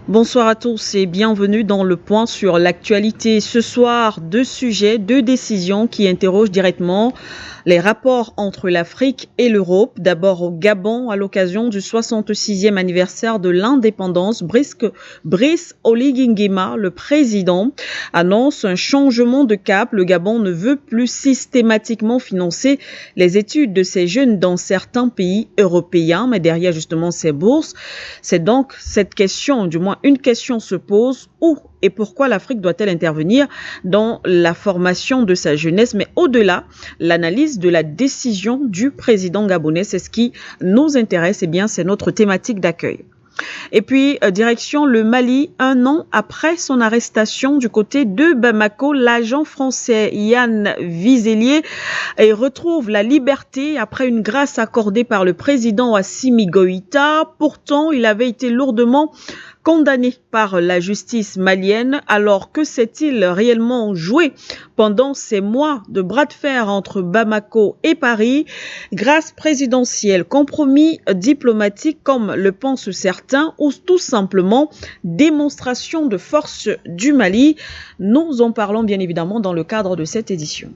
Bonsoir à tous et bienvenue dans le point sur l'actualité. Ce soir, deux sujets, deux décisions qui interrogent directement les rapports entre l'Afrique et l'Europe. D'abord au Gabon, à l'occasion du 66e anniversaire de l'indépendance, Brice Oligui Nguema, le président, annonce un changement de cap. Le Gabon ne veut plus systématiquement financer les études de ces jeunes dans certains pays européens, mais derrière justement ces bourses, c'est donc cette question, du moins une question se pose, où et pourquoi l'Afrique doit-elle intervenir dans la formation de sa jeunesse? Mais au-delà, l'analyse de la décision du président gabonais, c'est ce qui nous intéresse, et bien c'est notre thématique d'accueil. Et puis, direction le Mali, un an après son arrestation du côté de Bamako, l'agent français Yann Vizelier retrouve la liberté après une grâce accordée par le président Assimi Goïta. Pourtant, il avait été lourdement condamné par la justice malienne. Alors que s'est-il réellement joué pendant ces mois de bras de fer entre Bamako et Paris? Grâce présidentielle, compromis diplomatique comme le pensent certains, ou tout simplement démonstration de force du Mali? Nous en parlons bien évidemment dans le cadre de cette édition.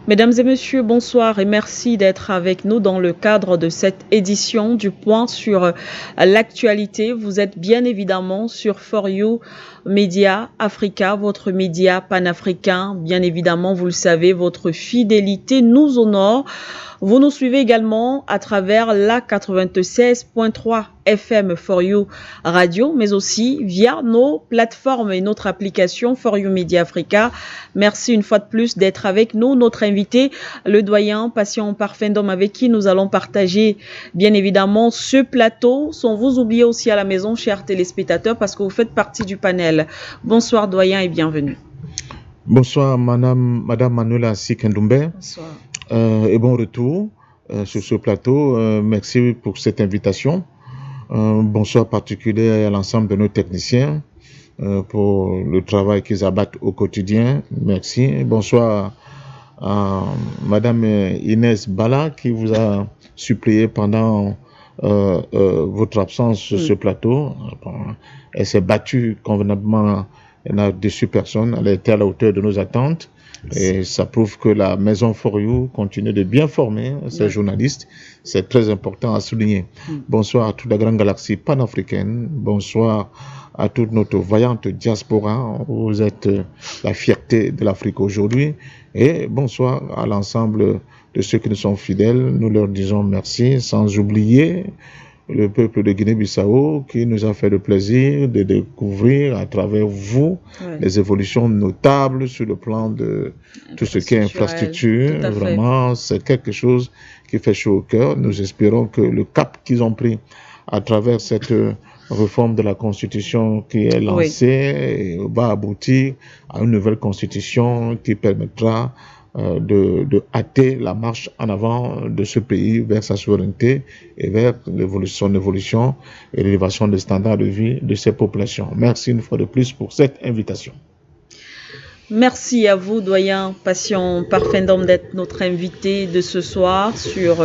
Mesdames et messieurs, bonsoir et merci d'être avec nous dans le cadre de cette édition du point sur l'actualité. Vous êtes bien évidemment sur For You Média Africa, votre média panafricain. Bien évidemment, vous le savez, votre fidélité nous honore. Vous nous suivez également à travers la 96.3 FM For You Radio, mais aussi via nos plateformes et notre application For You Media Africa. Merci une fois de plus d'être avec nous. Notre invité, le doyen Patient Parfendom, avec qui nous allons partager bien évidemment ce plateau, sans vous oublier aussi à la maison, chers téléspectateurs, parce que vous faites partie du panel. Bonsoir doyen et bienvenue. Bonsoir Madame Manuela Sikendoumbe. Bonsoir. Et bon retour sur ce plateau. Merci pour cette invitation. Bonsoir particulier à l'ensemble de nos techniciens pour le travail qu'ils abattent au quotidien. Merci. Bonsoir à Madame Inès Bala qui vous a suppléé pendant votre absence sur ce plateau. Elle s'est battue convenablement. Elle n'a déçu personne. Elle a été à la hauteur de nos attentes. Et ça prouve que la maison For You continue de bien former ses journalistes. C'est très important à souligner. Bonsoir à toute la grande galaxie panafricaine. Bonsoir à toute notre vaillante diaspora. Vous êtes la fierté de l'Afrique aujourd'hui. Et bonsoir à l'ensemble de ceux qui nous sont fidèles. Nous leur disons merci, sans oublier le peuple de Guinée-Bissau qui nous a fait le plaisir de découvrir à travers vous les évolutions notables sur le plan de tout ce qui est infrastructure. Vraiment, c'est quelque chose qui fait chaud au cœur. Nous espérons que le cap qu'ils ont pris à travers cette réforme de la Constitution qui est lancée va aboutir à une nouvelle Constitution qui permettra de hâter la marche en avant de ce pays vers sa souveraineté et vers son évolution et l'élévation des standards de vie de ses populations. Merci une fois de plus pour cette invitation. Merci à vous, doyen Patient Parfendom, d'être notre invité de ce soir sur,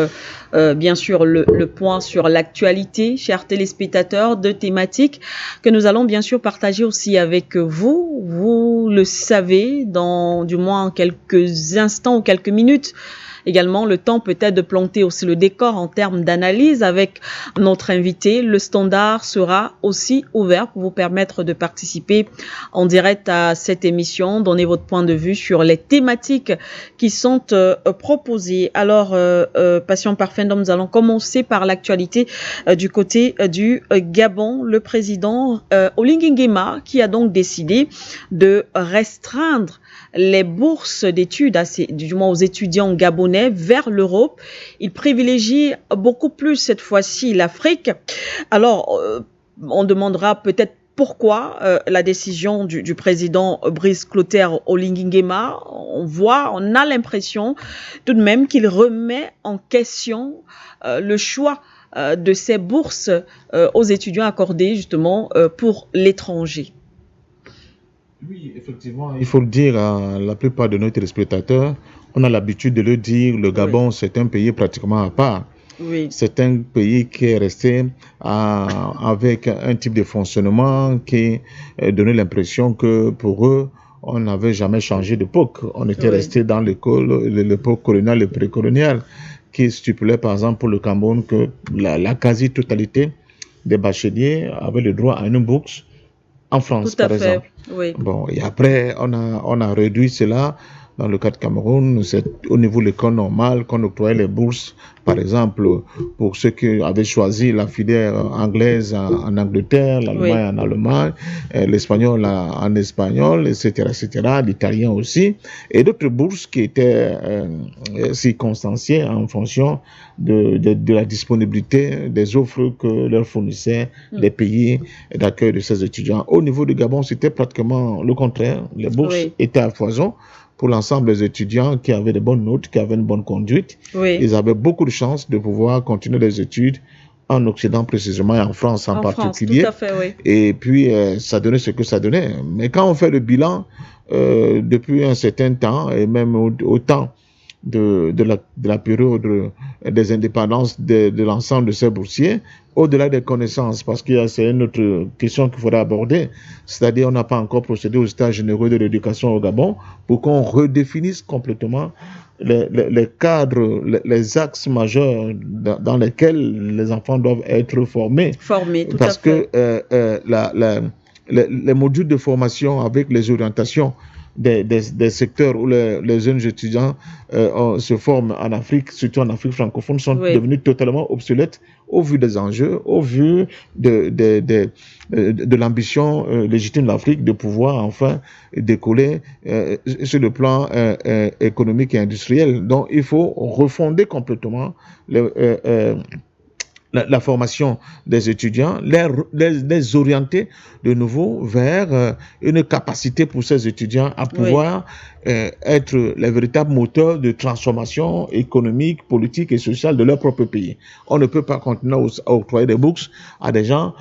bien sûr, le point sur l'actualité, chers téléspectateurs, de thématiques que nous allons bien sûr partager aussi avec vous. Vous le savez, dans du moins quelques instants ou quelques minutes. Également, le temps peut-être de planter aussi le décor en termes d'analyse avec notre invité. Le standard sera aussi ouvert pour vous permettre de participer en direct à cette émission, donner votre point de vue sur les thématiques qui sont proposées. Alors, Patient Parfendom, nous allons commencer par l'actualité du côté du Gabon. Le président Oligui Nguema qui a donc décidé de restreindre les bourses d'études, du moins aux étudiants gabonais, vers l'Europe. Il privilégie beaucoup plus cette fois-ci l'Afrique. Alors, on demandera peut-être pourquoi la décision du président Brice Clotaire Oligui Nguema, on a l'impression tout de même qu'il remet en question le choix de ces bourses aux étudiants accordées justement pour l'étranger. Oui, effectivement, il faut le dire à la plupart de nos téléspectateurs, on a l'habitude de le dire, le Gabon, c'est un pays pratiquement à part. Oui. C'est un pays qui est resté avec un type de fonctionnement qui donnait l'impression que pour eux, on n'avait jamais changé d'époque. On était resté dans l'époque coloniale et précoloniale, qui stipulait par exemple pour le Cameroun que la quasi-totalité des bacheliers avaient le droit à une bourse en France, par exemple. Oui. Bon, et après, on a réduit cela. Dans le cas de Cameroun, c'est au niveau de l'école normale qu'on octroyait les bourses, par exemple, pour ceux qui avaient choisi la filière anglaise en Angleterre, l'Allemagne en Allemagne, l'espagnol en espagnol, etc., l'italien aussi, et d'autres bourses qui étaient circonstanciées en fonction de la disponibilité des offres que leur fournissaient les pays d'accueil de ces étudiants. Au niveau du Gabon, c'était pratiquement le contraire. Les bourses étaient à foison pour l'ensemble des étudiants qui avaient de bonnes notes, qui avaient une bonne conduite. Ils avaient beaucoup de chances de pouvoir continuer les études en Occident précisément et en France en particulier. France, tout à fait, Et puis, ça donnait ce que ça donnait. Mais quand on fait le bilan, depuis un certain temps, et même au temps de la période des indépendances de l'ensemble de ces boursiers, au-delà des connaissances, parce que c'est une autre question qu'il faudra aborder, c'est-à-dire on n'a pas encore procédé aux états généraux de l'éducation au Gabon pour qu'on redéfinisse complètement les cadres, les axes majeurs dans lesquels les enfants doivent être formés. Tout parce à fait. Que les modules de formation avec les orientations des secteurs où les jeunes étudiants se forment en Afrique, surtout en Afrique francophone, sont devenus totalement obsolètes au vu des enjeux, au vu de l'ambition légitime de l'Afrique de pouvoir enfin décoller sur le plan économique et industriel. Donc, il faut refonder complètement la formation des étudiants, les orienter de nouveau vers une capacité pour ces étudiants à pouvoir être les véritables moteurs de transformation économique, politique et sociale de leur propre pays. On ne peut pas continuer à octroyer des bourses à des gens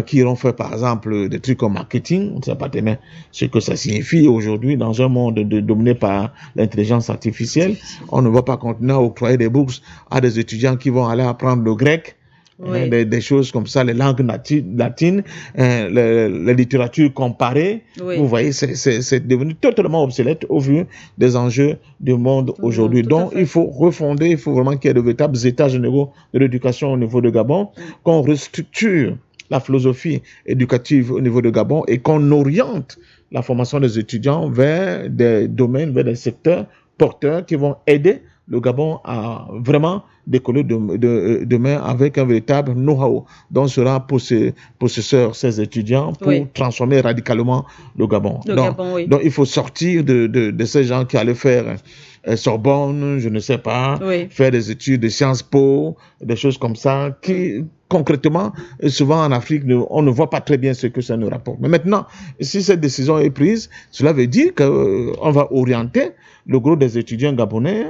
qui auront fait par exemple des trucs comme marketing. On ne sait pas tellement ce que ça signifie aujourd'hui dans un monde dominé par l'intelligence artificielle. On ne va pas continuer à octroyer des bourses à des étudiants qui vont aller apprendre le grec. Des choses comme ça, les langues latines, les littératures comparées. Vous voyez, c'est devenu totalement obsolète au vu des enjeux du monde aujourd'hui. Donc, il faut refonder, il faut vraiment qu'il y ait de véritables états généraux de l'éducation au niveau de Gabon, qu'on restructure la philosophie éducative au niveau de Gabon et qu'on oriente la formation des étudiants vers des domaines, vers des secteurs porteurs qui vont aider le Gabon a vraiment décollé demain avec un véritable know-how dont sera possesseur ces étudiants pour transformer radicalement le Gabon. Donc, il faut sortir de ces gens qui allaient faire Sorbonne, je ne sais pas, faire des études de Sciences Po, des choses comme ça, qui concrètement, souvent en Afrique, on ne voit pas très bien ce que ça nous rapporte. Mais maintenant, si cette décision est prise, cela veut dire qu'on va orienter le gros des étudiants gabonais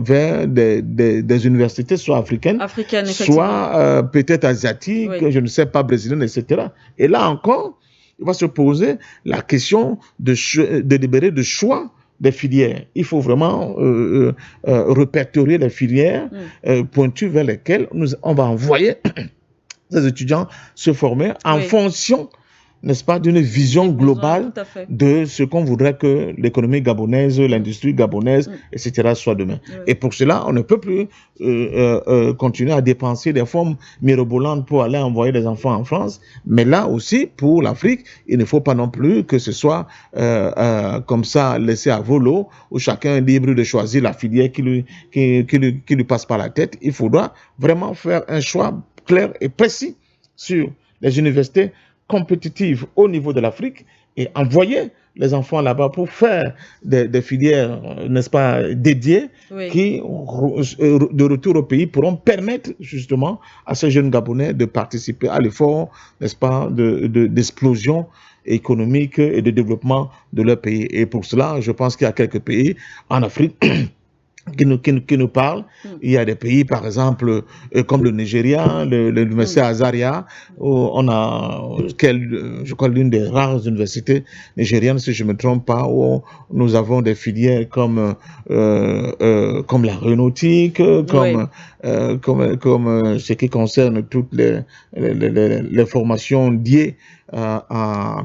vers des universités soit africaines soit peut-être asiatiques, je ne sais pas, brésiliennes, etc. Et là encore, il va se poser la question de libérer de choix des filières. Il faut vraiment répertorier les filières pointues vers lesquelles on va envoyer ces étudiants se former en fonction, n'est-ce pas, d'une vision globale de ce qu'on voudrait que l'économie gabonaise, l'industrie gabonaise, etc. soit demain. Et pour cela, on ne peut plus continuer à dépenser des formes mirobolantes pour aller envoyer des enfants en France. Mais là aussi, pour l'Afrique, il ne faut pas non plus que ce soit comme ça laissé à volo, où chacun est libre de choisir la filière qui lui passe par la tête. Il faudra vraiment faire un choix clair et précis sur les universités compétitives au niveau de l'Afrique et envoyer les enfants là-bas pour faire des filières, n'est-ce pas, dédiées, qui, de retour au pays, pourront permettre justement à ces jeunes Gabonais de participer à l'effort, n'est-ce pas, d'explosion économique et de développement de leur pays. Et pour cela, je pense qu'il y a quelques pays en Afrique qui nous parlent. Il y a des pays, par exemple, comme le Nigeria, l'université Azaria, où on a, je crois, l'une des rares universités nigériennes, si je ne me trompe pas, où nous avons des filières comme la aéronautique, comme ce qui concerne toutes les formations liées à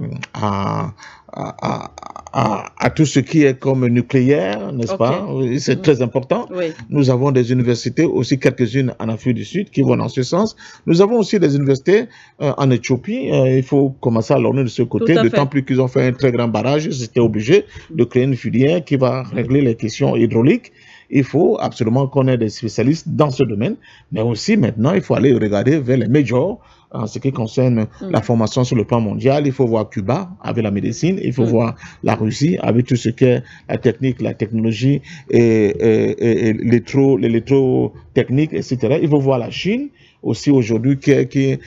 tout ce qui est comme nucléaire, n'est-ce pas? C'est très important. Nous avons des universités, aussi quelques-unes en Afrique du Sud, qui vont dans ce sens. Nous avons aussi des universités en Éthiopie. Il faut commencer à l'orner de ce côté, d'autant plus qu'ils ont fait un très grand barrage. Ils étaient obligés de créer une filière qui va régler les questions hydrauliques. Il faut absolument qu'on ait des spécialistes dans ce domaine, mais aussi maintenant, il faut aller regarder vers les majors en ce qui concerne la formation sur le plan mondial. Il faut voir Cuba avec la médecine, il faut voir la Russie avec tout ce qu'est la technique, la technologie et l'électrotechnique, etc. Il faut voir la Chine aussi aujourd'hui qui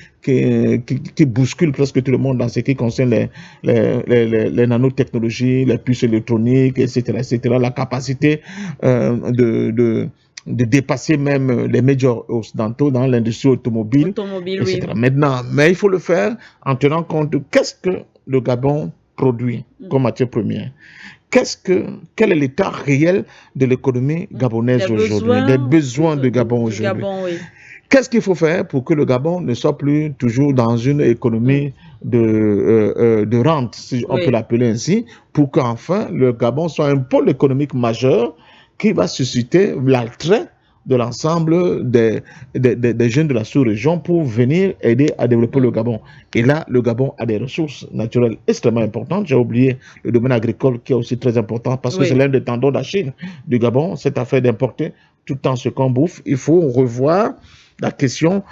bouscule presque tout le monde dans ce qui concerne les nanotechnologies, les puces électroniques, etc., la capacité de dépasser même les majors occidentaux dans l'industrie automobile, etc. Oui. Maintenant, mais il faut le faire en tenant compte de qu'est-ce que le Gabon produit comme matière première. Quel est l'état réel de l'économie gabonaise aujourd'hui, des besoins de Gabon aujourd'hui. Qu'est-ce qu'il faut faire pour que le Gabon ne soit plus toujours dans une économie de rente, si on peut l'appeler ainsi, pour qu'enfin le Gabon soit un pôle économique majeur qui va susciter l'attrait de l'ensemble des jeunes de la sous-région pour venir aider à développer le Gabon. Et là, le Gabon a des ressources naturelles extrêmement importantes. J'ai oublié le domaine agricole qui est aussi très important parce que c'est l'un des tendons d'Achille du Gabon, cette affaire d'importer tout le temps ce qu'on bouffe. Il faut revoir la question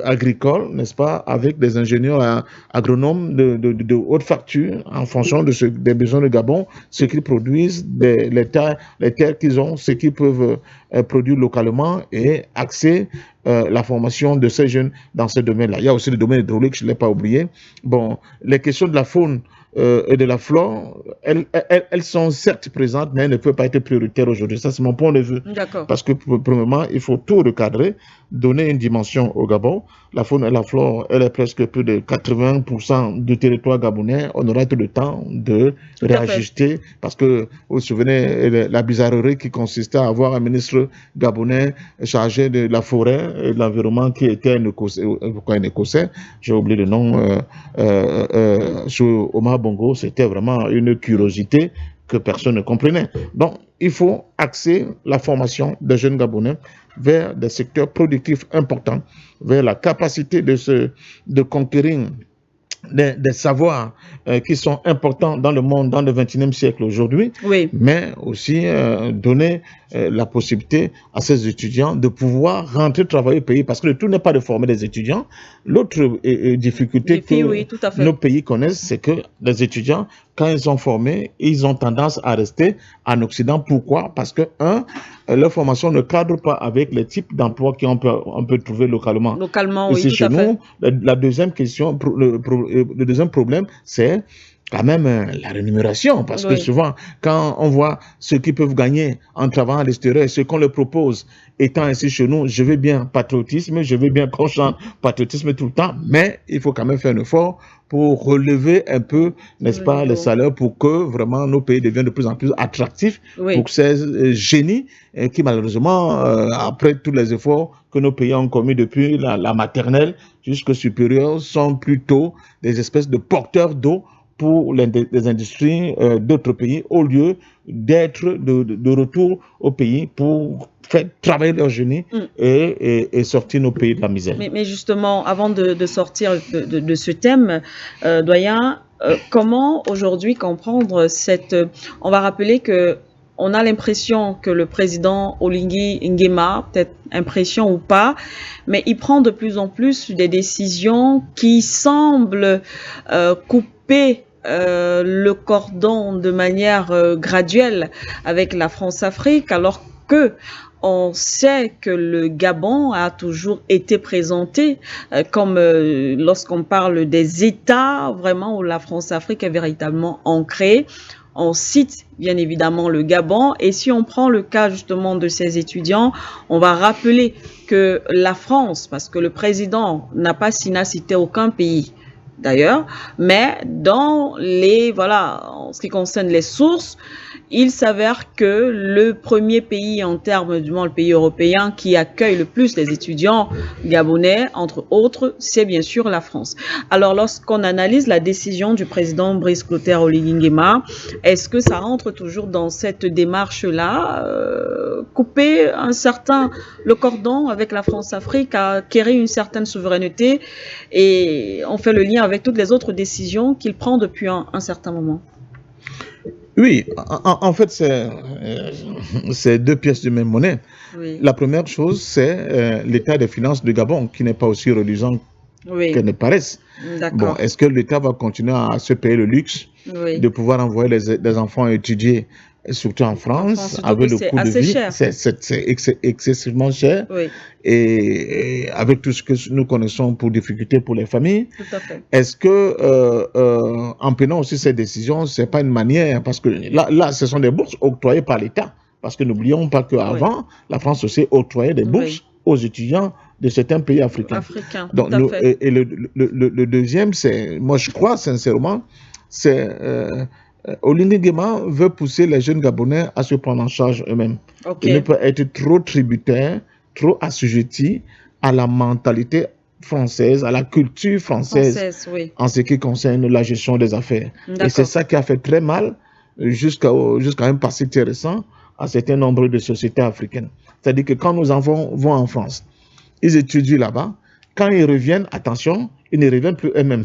agricole, n'est-ce pas, avec des ingénieurs agronomes de haute facture en fonction des besoins du Gabon, ce qu'ils produisent, les terres qu'ils ont, ce qu'ils peuvent produire localement et axer la formation de ces jeunes dans ce domaine-là. Il y a aussi le domaine hydraulique, je ne l'ai pas oublié. Bon, les questions de la faune et de la flore, elles sont certes présentes, mais elles ne peuvent pas être prioritaires aujourd'hui. Ça, c'est mon point de vue. Parce que, premièrement, il faut tout recadrer, donner une dimension au Gabon. La faune et la flore, elle est presque plus de 80% du territoire gabonais. On aura tout le temps de réajuster. Parce que, vous vous souvenez, la bizarrerie qui consistait à avoir un ministre gabonais chargé de la forêt et de l'environnement qui était un Écossais. J'ai oublié le nom. Sur Omar Bongo, c'était vraiment une curiosité que personne ne comprenait. Donc, il faut axer la formation des jeunes Gabonais vers des secteurs productifs importants, vers la capacité de conquérir des savoirs qui sont importants dans le monde, dans le XXIe siècle aujourd'hui, mais aussi donner la possibilité à ces étudiants de pouvoir rentrer travailler au pays, parce que le tout n'est pas de former des étudiants. L'autre difficulté que nos pays connaissent, c'est que les étudiants, quand ils sont formés, ils ont tendance à rester en Occident. Pourquoi? Parce que, leur formation ne cadre pas avec les types d'emplois qu'on peut trouver localement. Ici, chez nous, la deuxième question, le deuxième problème, c'est quand même la rémunération, parce que souvent, quand on voit ceux qui peuvent gagner en travaillant à l'extérieur et ce qu'on leur propose, étant ainsi chez nous, je veux bien patriotisme, je veux bien qu'on chante patriotisme tout le temps, mais il faut quand même faire un effort pour relever un peu, n'est-ce pas, les salaires pour que vraiment nos pays deviennent de plus en plus attractifs pour ces génies qui malheureusement, après tous les efforts que nos pays ont commis depuis la maternelle jusqu'au supérieur, sont plutôt des espèces de porteurs d'eau pour les industries d'autres pays, au lieu d'être de retour au pays pour faire travailler leurs génies et sortir nos pays de la misère. Mais justement, avant de sortir de ce thème, doyen, comment aujourd'hui comprendre on va rappeler que on a l'impression que le président Oligui Nguema, peut-être impression ou pas, mais il prend de plus en plus des décisions qui semblent couper le cordon de manière graduelle avec la France-Afrique, alors que on sait que le Gabon a toujours été présenté comme lorsqu'on parle des États vraiment où la France-Afrique est véritablement ancrée. On cite bien évidemment le Gabon et si on prend le cas justement de ces étudiants, on va rappeler que la France, parce que le président n'a pas cité aucun pays d'ailleurs, mais dans en ce qui concerne les sources, il s'avère que le premier pays en termes du monde, le pays européen qui accueille le plus les étudiants gabonais, entre autres, c'est bien sûr la France. Alors, lorsqu'on analyse la décision du président Brice Clotaire Oligui Nguema, est-ce que ça rentre toujours dans cette démarche-là, couper le cordon avec la France-Afrique, acquérir une certaine souveraineté et on fait le lien avec toutes les autres décisions qu'il prend depuis un certain moment? Oui, en fait, c'est deux pièces de même monnaie. Oui. La première chose, c'est l'état des finances du Gabon, qui n'est pas aussi reluisant qu'elle ne paraisse. Bon, est-ce que l'État va continuer à se payer le luxe de pouvoir envoyer les enfants étudier, surtout en France, avec le coût de vie? C'est excessivement cher. Oui. Et avec tout ce que nous connaissons pour difficultés pour les familles. Tout à fait. Est-ce que, en prenant aussi ces décisions, c'est pas une manière, parce que là, ce sont des bourses octroyées par l'État. Parce que n'oublions pas qu'avant, la France aussi octroyait des bourses aux étudiants de certains pays africains. Donc, le deuxième, c'est, moi je crois sincèrement, c'est Oligui Nguema veut pousser les jeunes Gabonais à se prendre en charge eux-mêmes. Ils ne peuvent être trop tributaires, trop assujettis à la mentalité française, à la culture française, en ce qui concerne la gestion des affaires. Et c'est ça qui a fait très mal jusqu'à un passé très récent à certains nombres de sociétés africaines. C'est-à-dire que quand nos enfants vont en France, ils étudient là-bas, quand ils reviennent, attention, ils ne reviennent plus eux-mêmes.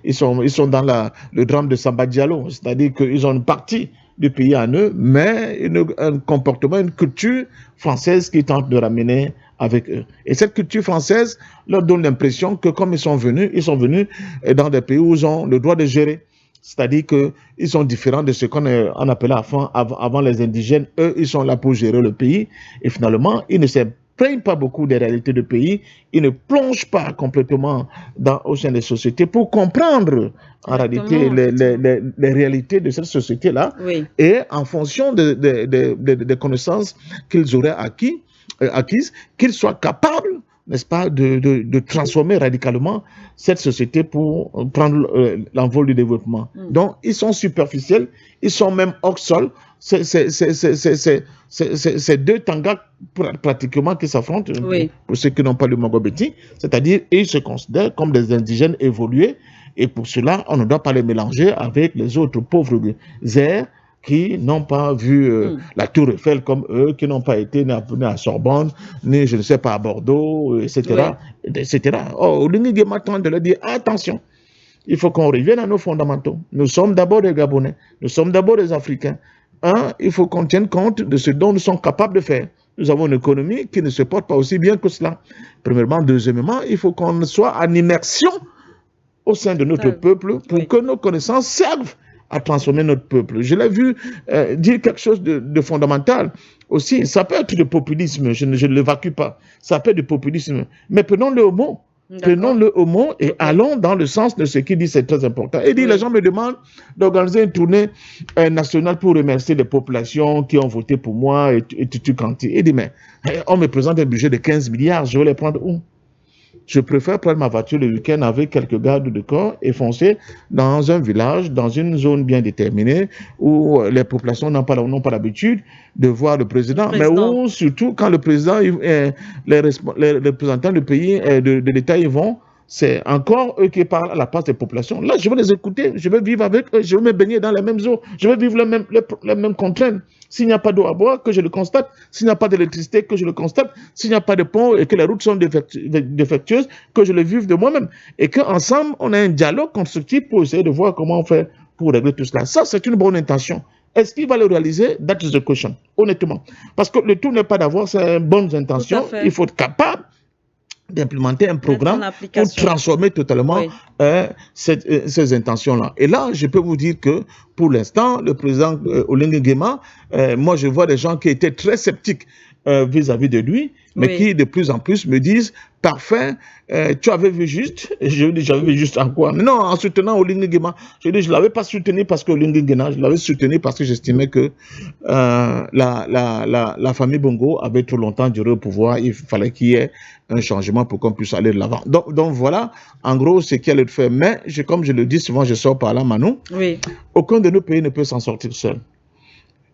Ils sont dans le drame de Samba Diallo, c'est-à-dire qu'ils ont une partie du pays en eux, mais un comportement, une culture française qu'ils tentent de ramener avec eux. Et cette culture française leur donne l'impression que comme ils sont venus dans des pays où ils ont le droit de gérer. C'est-à-dire qu'ils sont différents de ce qu'on appelait avant les indigènes. Eux, ils sont là pour gérer le pays. Et finalement, ils ne s'imprègnent pas beaucoup des réalités du pays. Ils ne plongent pas complètement au sein des sociétés pour comprendre en réalité les réalités de cette société-là. Oui. Et en fonction des connaissances qu'ils auraient acquises, qu'ils soient capables, n'est-ce pas, de transformer radicalement cette société pour prendre l'envol du développement. Donc, ils sont superficiels, ils sont même hors sol. C'est deux tangas pratiquement qui s'affrontent, pour ceux qui n'ont pas le Magobeti, c'est-à-dire ils se considèrent comme des indigènes évolués, et pour cela, on ne doit pas les mélanger avec les autres pauvres zères qui n'ont pas vu la Tour Eiffel comme eux, qui n'ont pas été ni à Sorbonne, ni, je ne sais pas, à Bordeaux, etc. etc. Oh, Oligui Nguema tente de leur dire, attention, il faut qu'on revienne à nos fondamentaux. Nous sommes d'abord des Gabonais, nous sommes d'abord des Africains. Il faut qu'on tienne compte de ce dont nous sommes capables de faire. Nous avons une économie qui ne se porte pas aussi bien que cela. Premièrement. Deuxièmement, il faut qu'on soit en immersion au sein de notre peuple pour que nos connaissances servent à transformer notre peuple. Je l'ai vu dire quelque chose de fondamental aussi. Ça peut être du populisme, je ne l'évacue pas. Ça peut être du populisme. Mais prenons-le au mot. Prenons-le au mot et allons dans le sens de ce qu'il dit, c'est très important. Il dit, les gens me demandent d'organiser une tournée nationale pour remercier les populations qui ont voté pour moi et tout quanti. Il dit, mais on me présente un budget de 15 milliards, je vais les prendre où? Je préfère prendre ma voiture le week-end avec quelques gardes de corps et foncer dans un village, dans une zone bien déterminée où les populations n'ont pas l'habitude de voir le président. Mais où, surtout, quand le président, les représentants du pays, de l'État, ils vont, c'est encore eux qui parlent à la place des populations. Là, je vais les écouter, je vais vivre avec eux, je vais me baigner dans les mêmes eaux, je vais vivre les mêmes contraintes. S'il n'y a pas d'eau à boire, que je le constate. S'il n'y a pas d'électricité, que je le constate. S'il n'y a pas de pont et que les routes sont défectueuses, que je le vive de moi-même. Et qu'ensemble, on a un dialogue constructif pour essayer de voir comment on fait pour régler tout cela. Ça, c'est une bonne intention. Est-ce qu'il va le réaliser? That is the question, honnêtement. Parce que le tout n'est pas d'avoir ces bonnes intentions. Il faut être capable d'implémenter un programme pour transformer totalement ces intentions-là. Et là, je peux vous dire que pour l'instant, le président Olingue Nguema, moi je vois des gens qui étaient très sceptiques vis-à-vis de lui, mais qui de plus en plus me disent parfait, tu avais vu juste. Je dis j'avais vu juste en quoi? Mais non, en soutenant Olingue Nguema. Je dis je ne l'avais pas soutenu parce que Olingue Nguema, je l'avais soutenu parce que j'estimais que la famille Bongo avait trop longtemps duré au pouvoir. Il fallait qu'il y ait un changement pour qu'on puisse aller de l'avant. Donc voilà, en gros, ce qu'il y a de faire. Mais comme je le dis souvent, je sors par là, Manou. Aucun de nos pays ne peut s'en sortir seul.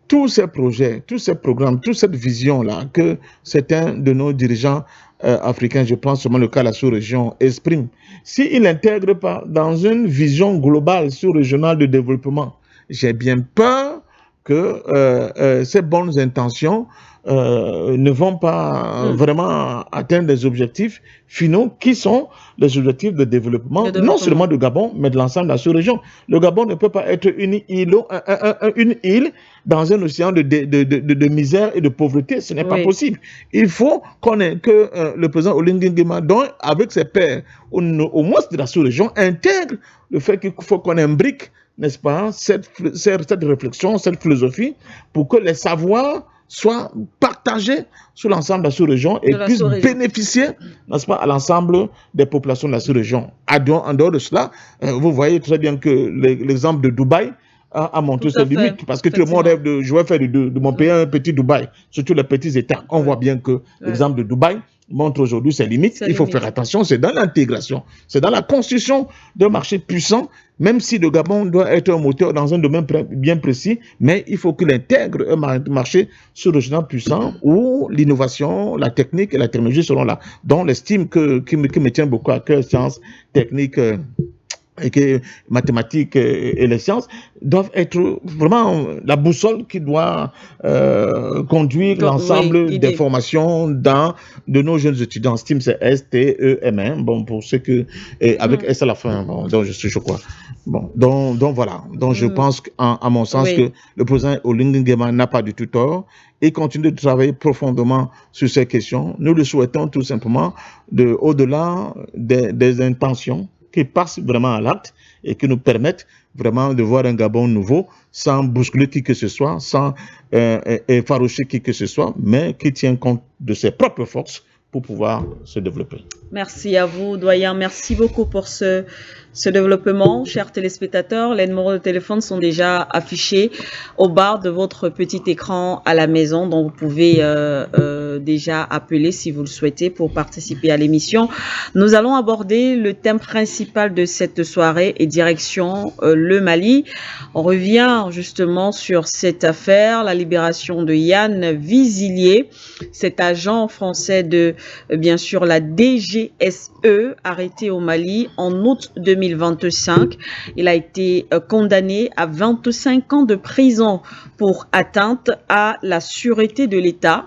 Tous ces projets, tous ces programmes, toute cette vision-là que certains de nos dirigeants africains, je pense seulement le cas de la sous-région, expriment, s'ils n'intègrent pas dans une vision globale sous-régionale de développement, j'ai bien peur que ces bonnes intentions ne vont pas vraiment atteindre des objectifs finaux qui sont les objectifs de développement, non seulement du Gabon, mais de l'ensemble de la sous-région. Le Gabon ne peut pas être une île dans un océan de misère et de pauvreté. Ce n'est pas possible. Il faut que le président Olingue Nguema, avec ses pairs, au moins de la sous-région, intègre le fait qu'il faut qu'on imbrique, n'est-ce pas, cette réflexion, cette philosophie, pour que les savoirs soient partagés sur l'ensemble de la sous-région et puissent bénéficier, n'est-ce pas, à l'ensemble des populations de la sous-région. En dehors de cela, vous voyez très bien que l'exemple de Dubaï a montré ses limites, parce que tout le monde rêve de, je vais faire de mon pays un petit Dubaï, surtout les petits États. On voit bien que l'exemple de Dubaï montre aujourd'hui ses limites. Il faut faire attention, c'est dans l'intégration, c'est dans la construction d'un marché puissant, même si le Gabon doit être un moteur dans un domaine bien précis, mais il faut qu'il intègre un marché sous-régional puissant où l'innovation, la technique et la technologie seront là. Donc l'estime qui me tient beaucoup à cœur, sciences, techniques, et que mathématiques et les sciences doivent être vraiment la boussole qui doit conduire l'ensemble des formations de nos jeunes étudiants. STEAM, c'est S-T-E-M, bon, pour ceux que, avec S à la fin, bon, donc je crois. Bon, donc voilà. Donc je pense à mon sens que le président Olingue Nguema n'a pas du tout tort et continue de travailler profondément sur ces questions. Nous le souhaitons tout simplement au-delà des intentions qui passent vraiment à l'acte et qui nous permettent vraiment de voir un Gabon nouveau sans bousculer qui que ce soit, sans effaroucher qui que ce soit, mais qui tient compte de ses propres forces pour pouvoir se développer. Merci à vous, doyen. Merci beaucoup pour ce développement. Chers téléspectateurs, les numéros de téléphone sont déjà affichés au bas de votre petit écran à la maison, donc vous pouvez déjà appeler si vous le souhaitez pour participer à l'émission. Nous allons aborder le thème principal de cette soirée et direction le Mali. On revient justement sur cette affaire, la libération de Yann Vizilier, cet agent français de, bien sûr, la DGSE, arrêté au Mali en août 2025. Il a été condamné à 25 ans de prison pour atteinte à la sûreté de l'État.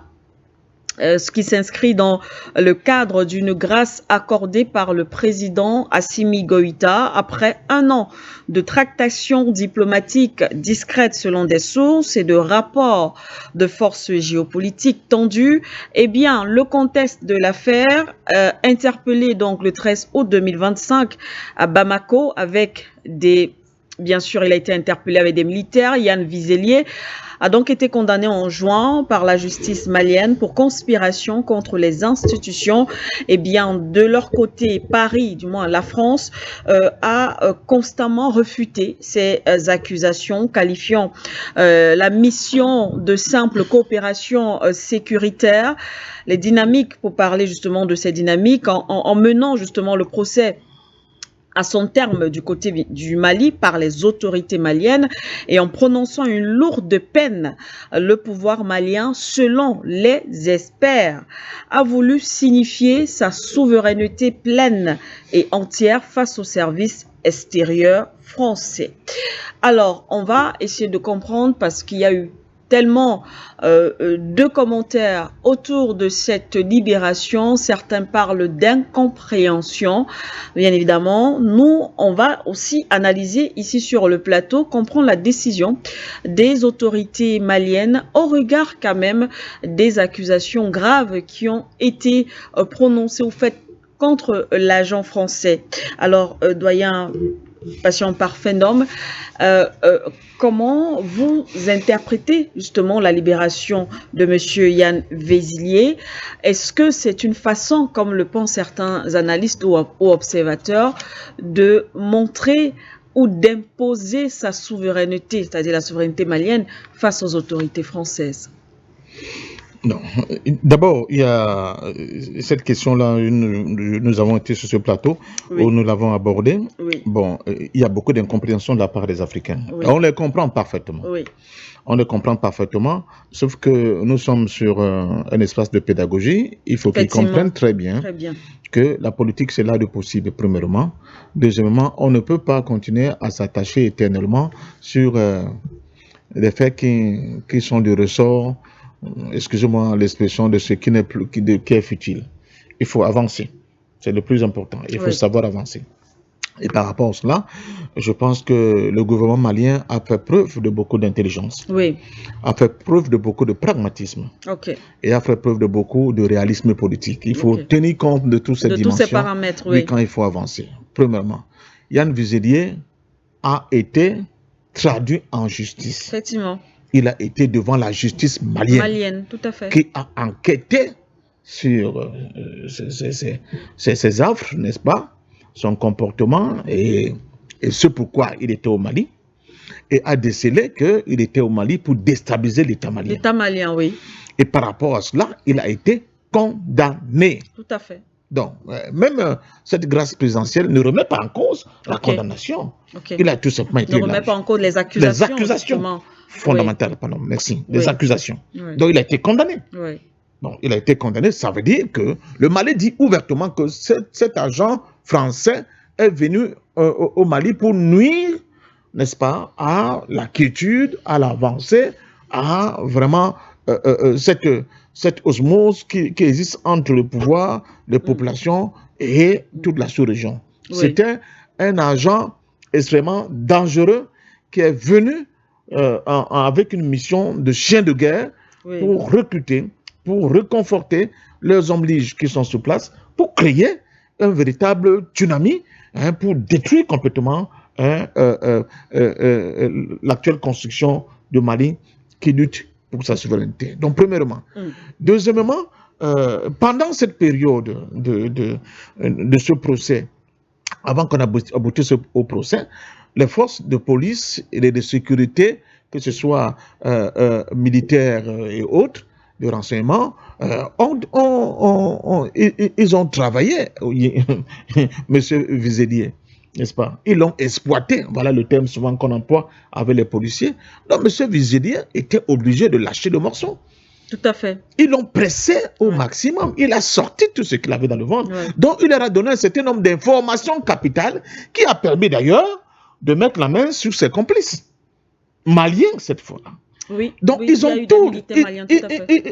Ce qui s'inscrit dans le cadre d'une grâce accordée par le président Assimi Goïta après un an de tractations diplomatiques discrètes selon des sources et de rapports de forces géopolitiques tendues. Eh bien, le contexte de l'affaire, interpellé donc le 13 août 2025 à Bamako avec bien sûr, il a été interpellé avec des militaires. Yann Vizilier a donc été condamné en juin par la justice malienne pour conspiration contre les institutions. Eh bien, de leur côté, Paris, du moins la France, a constamment refuté ces accusations, qualifiant la mission de simple coopération sécuritaire. Les dynamiques, pour parler justement de ces dynamiques, en menant justement le procès à son terme du côté du Mali par les autorités maliennes et en prononçant une lourde peine, le pouvoir malien, selon les experts, a voulu signifier sa souveraineté pleine et entière face aux services extérieurs français. Alors, on va essayer de comprendre parce qu'il y a eu tellement de commentaires autour de cette libération. Certains parlent d'incompréhension. Bien évidemment, nous, on va aussi analyser ici sur le plateau, comprendre la décision des autorités maliennes au regard quand même des accusations graves qui ont été prononcées au fait contre l'agent français. Alors, doyen Patient Parfait Nom, comment vous interprétez justement la libération de M. Yann Vézilier? Est-ce que c'est une façon, comme le pensent certains analystes ou observateurs, de montrer ou d'imposer sa souveraineté, c'est-à-dire la souveraineté malienne, face aux autorités françaises? Non. D'abord, il y a cette question-là, nous avons été sur ce plateau où nous l'avons abordé. Bon, il y a beaucoup d'incompréhension de la part des Africains. On les comprend parfaitement. On les comprend parfaitement, sauf que nous sommes sur un espace de pédagogie. Il faut qu'ils comprennent très bien que la politique, c'est là de possible, premièrement. Deuxièmement, on ne peut pas continuer à s'attacher éternellement sur des faits qui sont du ressort, excusez-moi l'expression, de ce qui n'est plus, qui est futile. Il faut avancer. C'est le plus important. Il faut savoir avancer. Et par rapport à cela, je pense que le gouvernement malien a fait preuve de beaucoup d'intelligence, a fait preuve de beaucoup de pragmatisme, et a fait preuve de beaucoup de réalisme politique. Il faut tenir compte de toutes ces dimensions, tous ces paramètres, quand il faut avancer. Premièrement, Yann Vézilier a été traduit en justice. Effectivement. Il a été devant la justice malienne, tout à fait, qui a enquêté sur ses affres, n'est-ce pas, son comportement et ce pourquoi il était au Mali, et a décelé qu'il était au Mali pour déstabiliser l'État malien. L'État malien, oui. Et par rapport à cela, il a été condamné. Tout à fait. Donc, même cette grâce présidentielle ne remet pas en cause la condamnation. Il a tout simplement été... Ne remet pas en cause les accusations. Les accusations fondamentales, pardon, merci. Les accusations. Donc, il a été condamné. Donc, il a été condamné, ça veut dire que le Mali dit ouvertement que cet agent français est venu au Mali pour nuire, n'est-ce pas, à la quiétude, à l'avancée, à vraiment cette osmose qui existe entre le pouvoir, les populations et toute la sous-région. C'était un agent extrêmement dangereux qui est venu avec une mission de chien de guerre pour recruter, pour reconforter leurs hommes liges qui sont sur place, pour créer un véritable tsunami, pour détruire complètement l'actuelle construction de Mali qui lutte pour sa souveraineté. Donc, premièrement. Deuxièmement, pendant cette période de ce procès, avant qu'on aboutisse au procès, les forces de police et de sécurité, que ce soit militaires et autres, de renseignement, ils ont travaillé, Monsieur Vézilier, n'est-ce pas? Ils l'ont exploité, voilà le terme souvent qu'on emploie avec les policiers. Donc, Monsieur Vézilier était obligé de lâcher le morceau. Tout à fait. Ils l'ont pressé au maximum. Il a sorti tout ce qu'il avait dans le ventre. Donc, il leur a donné un certain nombre d'informations capitales qui a permis d'ailleurs de mettre la main sur ses complices maliens cette fois-là. Donc, ils ont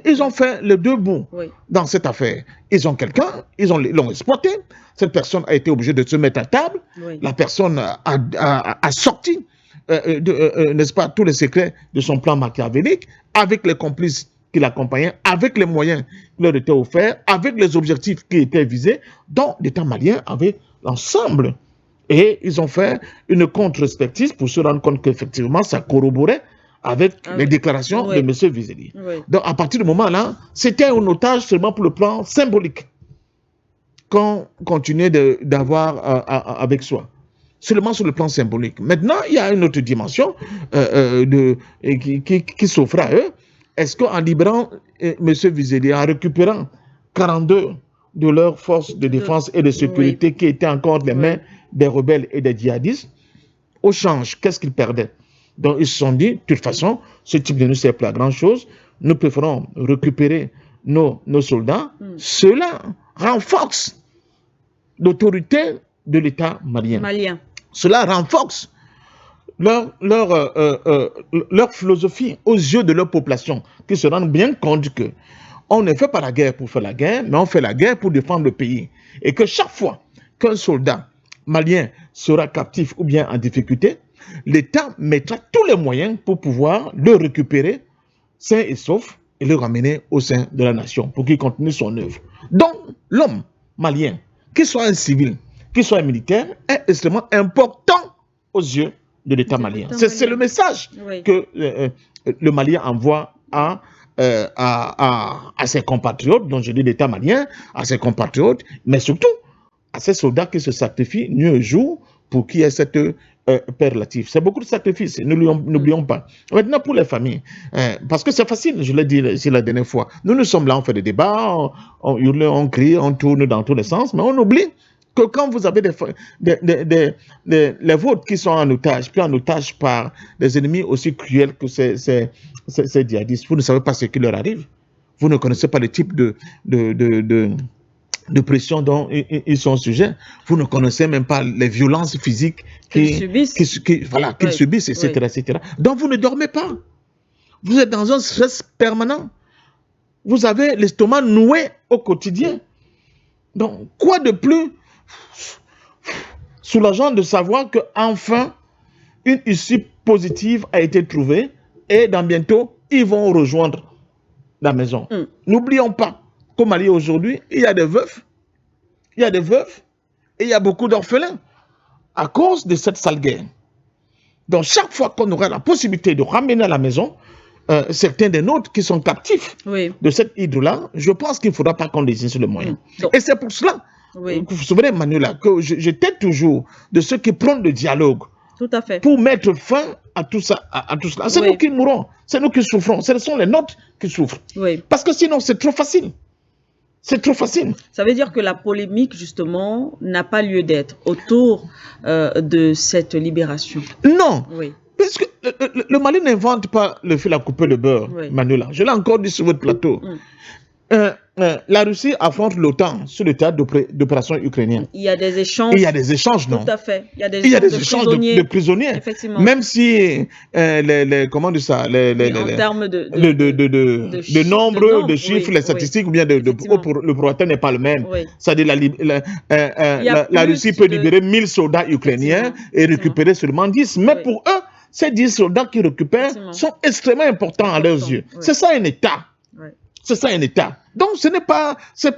ils ont fait les deux bouts dans cette affaire. Ils ont quelqu'un, ils l'ont exploité. Cette personne a été obligée de se mettre à table. La personne a sorti, n'est-ce pas, tous les secrets de son plan machiavélique avec les complices qui l'accompagnaient, avec les moyens qui leur étaient offerts, avec les objectifs qui étaient visés. Donc, l'État malien avait l'ensemble. Et ils ont fait une contre-respective pour se rendre compte qu'effectivement, ça corroborait avec les déclarations de M. Vézilier. Donc, à partir du moment-là, c'était un otage seulement pour le plan symbolique qu'on continuait d'avoir avec soi. Seulement sur le plan symbolique. Maintenant, il y a une autre dimension qui s'offre à eux. Est-ce qu'en libérant M. Vézilier, en récupérant 42 de leurs forces de défense et de sécurité qui étaient encore dans les mains des rebelles et des djihadistes, au change, qu'est-ce qu'ils perdaient? Donc, ils se sont dit, de toute façon, ce type de nous sert plus à grand-chose. Nous préférons récupérer nos soldats. Cela renforce l'autorité de l'État malien. Cela renforce leur philosophie aux yeux de leur population, qui se rendent bien compte que on ne fait pas la guerre pour faire la guerre, mais on fait la guerre pour défendre le pays. Et que chaque fois qu'un soldat malien sera captif ou bien en difficulté, l'État mettra tous les moyens pour pouvoir le récupérer sain et sauf et le ramener au sein de la nation pour qu'il continue son œuvre. Donc, l'homme malien qu'il soit un civil, qu'il soit un militaire, est extrêmement important aux yeux de l'État malien. C'est le message que le Mali envoie à ses compatriotes, dont je dis l'État malien, à ses compatriotes, mais surtout à ces soldats qui se sacrifient nuit et jour pour qu'il y ait cette paix relative. C'est beaucoup de sacrifices, n'oublions pas. Maintenant, pour les familles, parce que c'est facile, je l'ai dit ici la dernière fois, nous sommes là, on fait des débats, on hurle, on crie, on tourne dans tous les sens, mais on oublie que quand vous avez les vôtres qui sont en otage, pris en otage par des ennemis aussi cruels que ces djihadistes, vous ne savez pas ce qui leur arrive. Vous ne connaissez pas le type de pression dont ils sont sujets. Vous ne connaissez même pas les violences physiques qu'ils subissent, etc., etc. Donc vous ne dormez pas. Vous êtes dans un stress permanent. Vous avez l'estomac noué au quotidien. Donc, quoi de plus soulageant de savoir qu'enfin, une issue positive a été trouvée et dans bientôt, ils vont rejoindre la maison. N'oublions pas qu'au Mali aujourd'hui, il y a des veufs, et il y a beaucoup d'orphelins à cause de cette sale guerre. Donc, chaque fois qu'on aura la possibilité de ramener à la maison certains des nôtres qui sont captifs de cette hydre-là, je pense qu'il ne faudra pas qu'on désire le moyen. Et c'est pour cela, vous vous souvenez, Manuela, que j'étais toujours de ceux qui prennent le dialogue. Tout à fait. Pour mettre fin à tout ça, à tout cela. C'est nous qui mourons, c'est nous qui souffrons, ce sont les nôtres qui souffrent. Parce que sinon, c'est trop facile. C'est trop facile. Ça veut dire que la polémique, justement, n'a pas lieu d'être autour de cette libération. Non. Parce que le Mali n'invente pas le fil à couper le beurre, Manuela. Je l'ai encore dit sur votre plateau. La Russie affronte l'OTAN sur le théâtre d'opérations ukrainiennes. Il y a des échanges. Il y a des échanges, non? Tout à fait. Il y a des échanges de prisonniers. Effectivement. Même si, comment dire ça, en termes de nombre, de chiffres, les statistiques, ou bien le prorata n'est pas le même. C'est-à-dire la Russie peut libérer 1000 soldats ukrainiens et récupérer seulement 10. Mais pour eux, ces 10 soldats qu'ils récupèrent sont extrêmement importants à leurs yeux. C'est ça un État. C'est ça un État. Donc ce n'est pas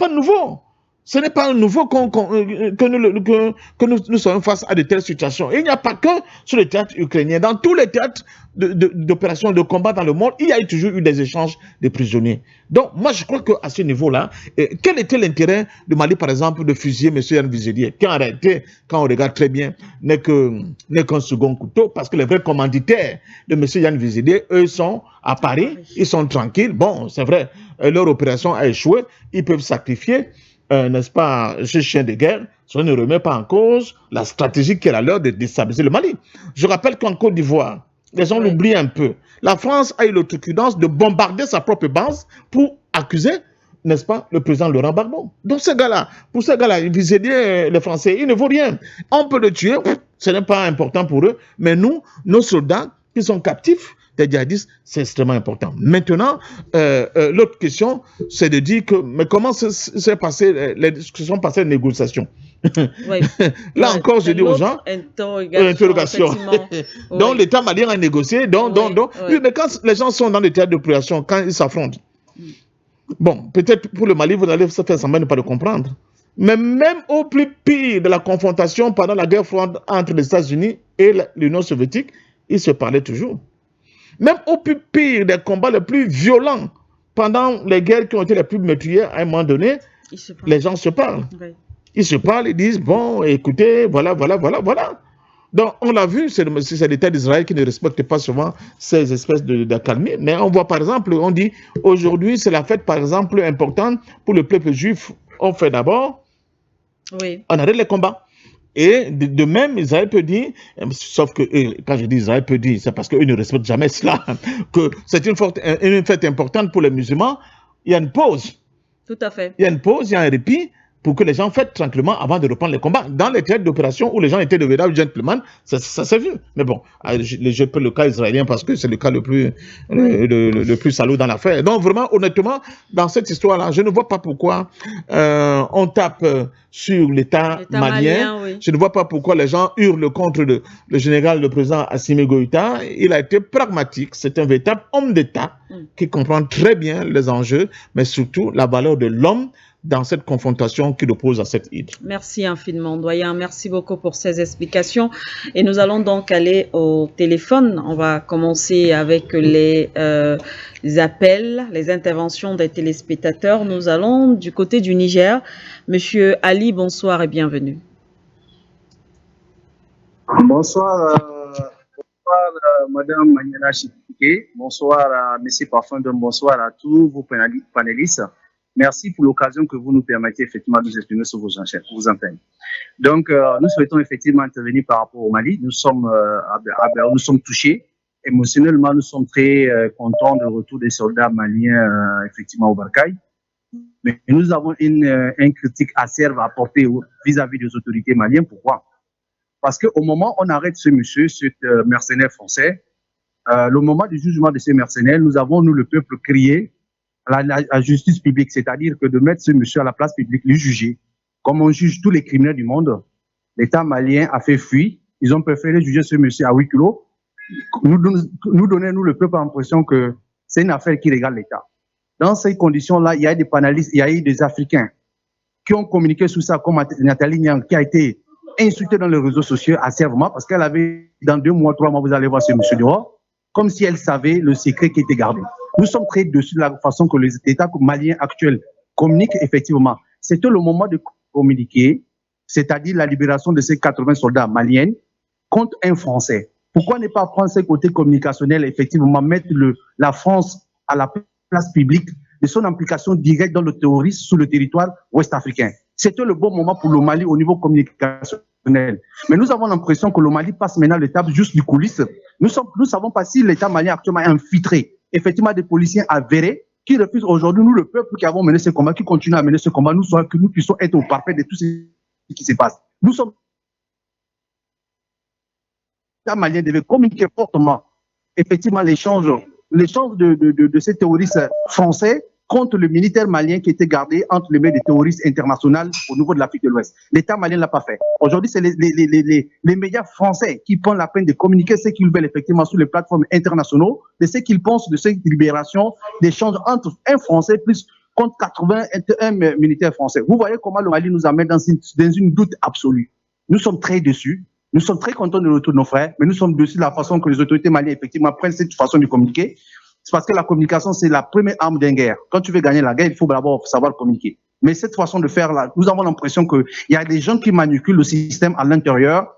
nouveau. Ce n'est pas nouveau que nous soyons face à de telles situations. Et il n'y a pas que sur le théâtre ukrainien. Dans tous les théâtres d'opérations, de combat dans le monde, il y a toujours eu des échanges de prisonniers. Donc moi je crois qu'à ce niveau-là, quel était l'intérêt de Mali par exemple de fusiller M. Yann Vizelier, qui en réalité, quand on regarde très bien, n'est qu'un second couteau, parce que les vrais commanditaires de M. Yann Vizelier, eux sont à Paris, ils sont tranquilles. Bon, c'est vrai, leur opération a échoué, ils peuvent sacrifier, n'est-ce pas, ce chien de guerre. Ça ne remet pas en cause la stratégie qui est à l'heure de déstabiliser le Mali. Je rappelle qu'en Côte d'Ivoire, les gens l'oublient un peu. La France a eu l'outrecuidance de bombarder sa propre base pour accuser, n'est-ce pas, le président Laurent Gbagbo. Donc ces gars-là, pour ces gars-là, Vizelier, les Français, ils ne vaut rien. On peut le tuer, ce n'est pas important pour eux, mais nous, nos soldats qui sont captifs des djihadistes, c'est extrêmement important. Maintenant, l'autre question, c'est de dire que, mais comment se sont passées les négociations? Là encore, je dis aux gens, interrogation. Donc l'État malien a négocié, oui, mais quand les gens sont dans le théâtre d'opération, quand ils s'affrontent, bon, peut-être pour le Mali, vous allez faire semblant de ne pas le comprendre. Mais même au plus pire de la confrontation pendant la guerre froide entre les États-Unis et l'Union soviétique, ils se parlaient toujours. Même au plus pire des combats les plus violents, pendant les guerres qui ont été les plus meurtrières, à un moment donné, les gens se parlent. Ils se parlent, ils disent, bon, écoutez, voilà. Donc, on l'a vu, c'est l'État d'Israël qui ne respecte pas souvent ces espèces d'accalmie. Mais on voit, par exemple, on dit, aujourd'hui, c'est la fête, par exemple, importante pour le peuple juif. On fait d'abord, on arrête les combats. Et de même, Israël peut dire, sauf que quand je dis Israël peut dire, c'est parce qu'eux ne respectent jamais cela, que c'est une fête importante pour les musulmans. Il y a une pause. Tout à fait. Il y a une pause, il y a un répit pour que les gens fêtent tranquillement avant de reprendre les combats. Dans les théâtres d'opération où les gens étaient de véritables gentlemen, ça s'est vu. Mais bon, je peux le cas israélien parce que c'est le cas le plus salaud dans l'affaire. Donc vraiment, honnêtement, dans cette histoire-là, je ne vois pas pourquoi on tape sur l'État malien. Je ne vois pas pourquoi les gens hurlent contre le général, le président Assimi Goïta. Il a été pragmatique, c'est un véritable homme d'État. qui comprend très bien les enjeux, mais surtout la valeur de l'homme dans cette confrontation qui l'oppose à cette hydre. Merci infiniment, doyen. Merci beaucoup pour ces explications. Et nous allons donc aller au téléphone. On va commencer avec les appels, les interventions des téléspectateurs. Nous allons du côté du Niger. Monsieur Ali, bonsoir et bienvenue. Bonsoir, Madame Maniela Chipike. Bonsoir, Monsieur Parfondon. Bonsoir à tous vos panélistes. Merci pour l'occasion que vous nous permettez effectivement de nous exprimer sur vos antennes. Donc, nous souhaitons effectivement intervenir par rapport au Mali. Nous sommes touchés. Émotionnellement, nous sommes très contents du retour des soldats maliens effectivement au Barkhane. Mais nous avons une critique acerbe à apporter vis-à-vis des autorités maliennes. Pourquoi? Parce qu'au moment où on arrête ce monsieur, ce mercenaire français, le moment du jugement de ces mercenaires, nous avons, nous, le peuple, crié à la justice publique, c'est-à-dire que de mettre ce monsieur à la place publique, le juger, comme on juge tous les criminels du monde. L'État malien a fait fuir, ils ont préféré juger ce monsieur à 8 kilos. Nous donner, nous, le peuple, l'impression que c'est une affaire qui regarde l'État. Dans ces conditions-là, il y a des panélistes, il y a eu des Africains qui ont communiqué sur ça, comme Nathalie Niang, qui a été insultée dans les réseaux sociaux acerbement, parce qu'elle avait, dans 2 mois, 3 mois, vous allez voir ce monsieur dehors, comme si elle savait le secret qui était gardé. Nous sommes très dessus de la façon que les États maliens actuels communiquent effectivement. C'était le moment de communiquer, c'est-à-dire la libération de ces 80 soldats maliens contre un Français. Pourquoi ne pas prendre ce côté communicationnel, effectivement, mettre la France à la place publique de son implication directe dans le terrorisme sur le territoire ouest-africain? C'était le bon moment pour le Mali au niveau communicationnel. Mais nous avons l'impression que le Mali passe maintenant l'étape juste du coulisses. Nous savons pas si l'État malien actuellement est infiltré, effectivement, des policiers avérés qui refusent aujourd'hui, nous, le peuple qui avons mené ce combat, qui continue à mener ce combat, que nous puissions être au parfait de tout ce qui se passe. Nous sommes. L'État malien devait communiquer fortement, effectivement, l'échange de ces terroristes français contre le militaire malien qui était gardé entre les mains des terroristes internationaux au niveau de l'Afrique de l'Ouest. L'État malien ne l'a pas fait. Aujourd'hui, c'est les médias français qui prennent la peine de communiquer ce qu'ils veulent effectivement sur les plateformes internationales, de ce qu'ils pensent de cette libération, d'échange entre un Français plus contre 81 militaires français. Vous voyez comment le Mali nous amène dans une doute absolue. Nous sommes très déçus. Nous sommes très contents de retour de nos frères, mais nous sommes déçus de la façon que les autorités maliennes effectivement prennent cette façon de communiquer. C'est parce que la communication, c'est la première arme d'une guerre. Quand tu veux gagner la guerre, il faut d'abord savoir communiquer. Mais cette façon de faire là, nous avons l'impression qu'il y a des gens qui manipulent le système à l'intérieur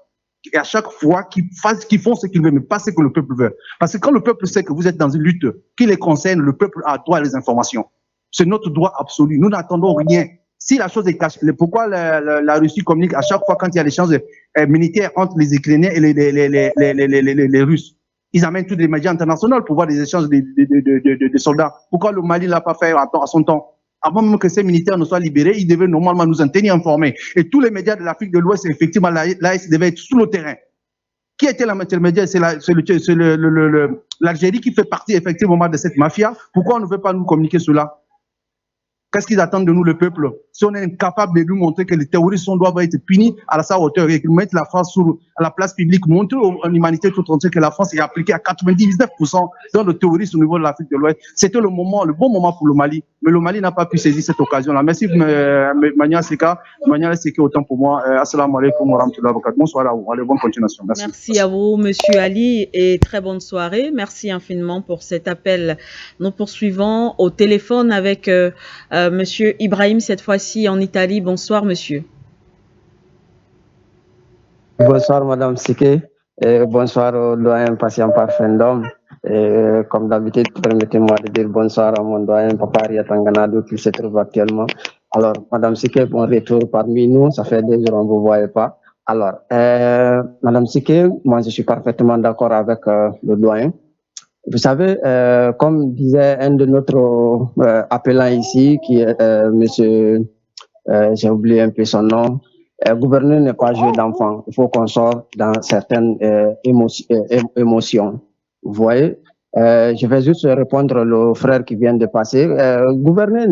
et à chaque fois qui font ce qu'ils veulent, mais pas ce que le peuple veut. Parce que quand le peuple sait que vous êtes dans une lutte qui les concerne, le peuple a droit à les informations. C'est notre droit absolu. Nous n'attendons rien. Si la chose est cachée, pourquoi la Russie communique à chaque fois quand il y a des échanges militaires entre les Ukrainiens et les Russes? Ils amènent tous les médias internationaux pour voir des échanges de soldats. Pourquoi le Mali ne l'a pas fait à son temps? Avant même que ces militaires ne soient libérés, ils devaient normalement nous en tenir informés. Et tous les médias de l'Afrique de l'Ouest, effectivement, l'AS devait être sur le terrain. Qui était l'intermédiaire? C'est l'Algérie qui fait partie effectivement de cette mafia. Pourquoi on ne veut pas nous communiquer cela? Qu'est-ce qu'ils attendent de nous, le peuple? Si on est incapable de nous montrer que les terroristes doivent être punis à sa hauteur et qu'ils mettent la France à la place publique, montrer à l'humanité tout entière que la France est appliquée à 99% dans le terrorisme au niveau de l'Afrique de l'Ouest. C'était le bon moment pour le Mali. Mais le Mali n'a pas pu saisir cette occasion-là. Merci, Mania Seka. Mania Seka, autant pour moi. Assalamu alaikum wa rahmatullahi wa barakatuh. Bonsoir à vous. Allez, bonne continuation. Merci. Merci à vous, Monsieur Ali, et très bonne soirée. Merci infiniment pour cet appel. Nous poursuivons au téléphone avec Monsieur Ibrahim, cette fois-ci en Italie. Bonsoir, monsieur. Bonsoir, Madame Sike. Bonsoir au doyen patient Parfendom. Comme d'habitude, permettez-moi de dire bonsoir à mon doyen Papa Riatanganado qui se trouve actuellement. Alors, Madame Sike, bon retour parmi nous. Ça fait 2 jours on ne vous voyait pas. Alors, Madame Sike, moi je suis parfaitement d'accord avec le doyen. Vous savez, comme disait un de notre appelants ici, qui est monsieur, j'ai oublié un peu son nom, gouverner n'est pas jouer d'enfant. Il faut qu'on sorte dans certaines émotions. Vous voyez, je vais juste répondre le frère qui vient de passer. Gouverner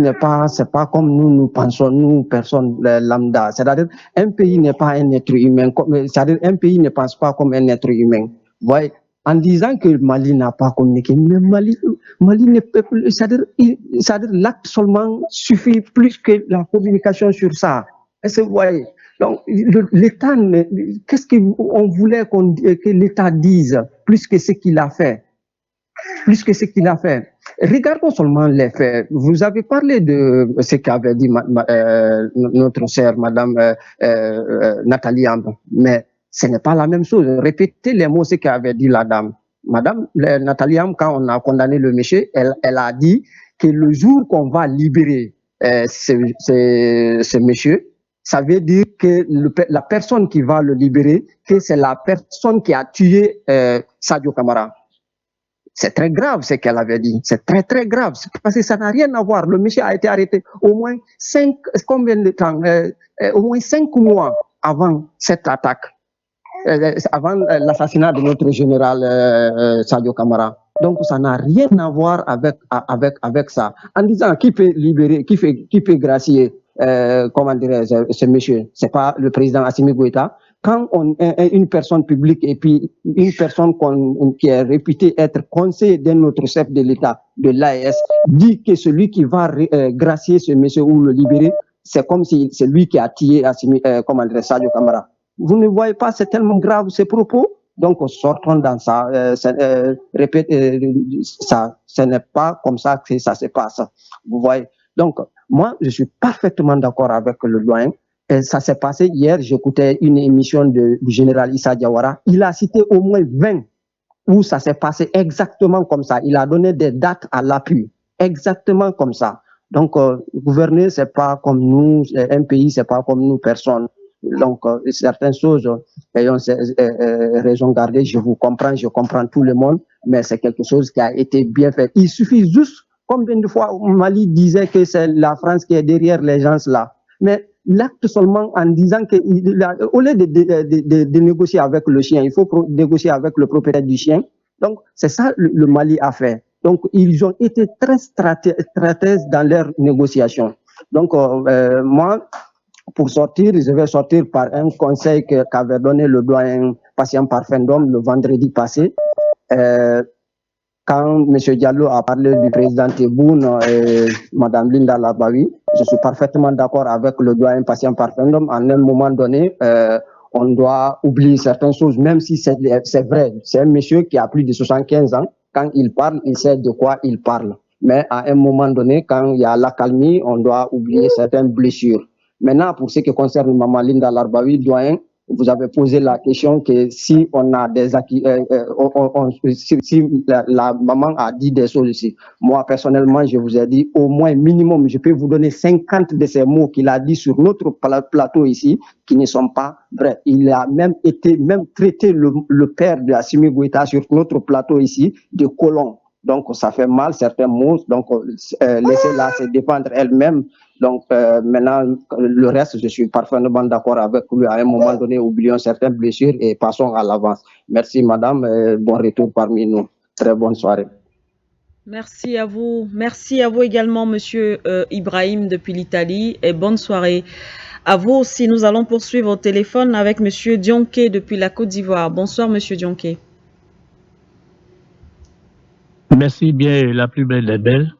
c'est pas comme nous pensons, nous, personnes lambda. C'est-à-dire, un pays n'est pas un être humain. C'est-à-dire, un pays ne pense pas comme un être humain. Vous voyez, en disant que Mali n'a pas communiqué. Mais Mali ne peut plus, c'est-à-dire l'acte seulement suffit plus que la communication sur ça. Est-ce que vous voyez? Donc, l'État, qu'est-ce qu'on voulait que l'État dise plus que ce qu'il a fait? Plus que ce qu'il a fait. Regardons seulement les faits. Vous avez parlé de ce qu'avait dit notre sœur, Madame Nathalie Ambe, mais ce n'est pas la même chose. Répétez les mots, ce qu'avait dit la dame. Madame Nathalie Ambe, quand on a condamné le monsieur, elle a dit que le jour qu'on va libérer ce monsieur, ça veut dire que la personne qui va le libérer, que c'est la personne qui a tué Sadio Camara. C'est très grave ce qu'elle avait dit. C'est très, très grave. Parce que ça n'a rien à voir. Le monsieur a été arrêté au moins 5 mois avant cette attaque, avant l'assassinat de notre général Sadio Camara. Donc, ça n'a rien à voir avec ça. En disant qui peut libérer, qui peut gracier, comment dirais-je, ce monsieur, c'est pas le président Assimi Goïta. Quand une personne publique et puis une personne qui est réputée être conseiller d'un autre chef de l'État, de l'AES, dit que celui qui va gracier ce monsieur ou le libérer, c'est comme si c'est lui qui a tué Sadio Camara. Vous ne voyez pas, c'est tellement grave ces propos. Donc, sortons dans ça. Ça, ce n'est pas comme ça que ça se passe. Vous voyez. Donc, moi, je suis parfaitement d'accord avec le doyen. Et ça s'est passé hier, j'écoutais une émission du général Issa Diawara. Il a cité au moins 20 où ça s'est passé exactement comme ça. Il a donné des dates à l'appui, exactement comme ça. Donc, gouverner, c'est pas comme nous, un pays, c'est pas comme nous, personne. Donc, certaines choses, ayons raison gardée, je vous comprends, je comprends tout le monde, mais c'est quelque chose qui a été bien fait. Il suffit juste, combien de fois Mali disait que c'est la France qui est derrière les gens là. Mais l'acte seulement en disant que, au lieu de négocier avec le chien, il faut négocier avec le propriétaire du chien. Donc, c'est ça le Mali a fait. Donc, ils ont été très stratèges dans leurs négociations. Donc, moi, pour sortir, je vais sortir par un conseil qu'avait donné le doyen Patient Parfendom le vendredi passé. Quand M. Diallo a parlé du président Tebboune et Mme Linda Labawi, je suis parfaitement d'accord avec le doyen Patient Parfendom. En un moment donné, on doit oublier certaines choses, même si c'est vrai. C'est un monsieur qui a plus de 75 ans. Quand il parle, il sait de quoi il parle. Mais à un moment donné, quand il y a l'accalmie, on doit oublier certaines blessures. Maintenant, pour ce qui concerne Mme Linda Larbawi, doyen, vous avez posé la question que si on a des acquis, si la maman a dit des choses ici. Moi, personnellement, je vous ai dit au moins minimum, je peux vous donner 50 de ces mots qu'il a dit sur notre plateau ici, qui ne sont pas vrais. Il a même traité le père de Assimi Goïta sur notre plateau ici de colon. Donc, ça fait mal, certains mots. Donc, laissez-la se défendre elle-même. Donc, maintenant, le reste, je suis parfaitement d'accord avec lui. À un moment donné, oublions certaines blessures et passons à l'avance. Merci, madame. Bon retour parmi nous. Très bonne soirée. Merci à vous. Merci à vous également, monsieur Ibrahim, depuis l'Italie. Et bonne soirée. À vous aussi, nous allons poursuivre au téléphone avec monsieur Dionké depuis la Côte d'Ivoire. Bonsoir, monsieur Dionké. Merci bien, la plus belle des belles.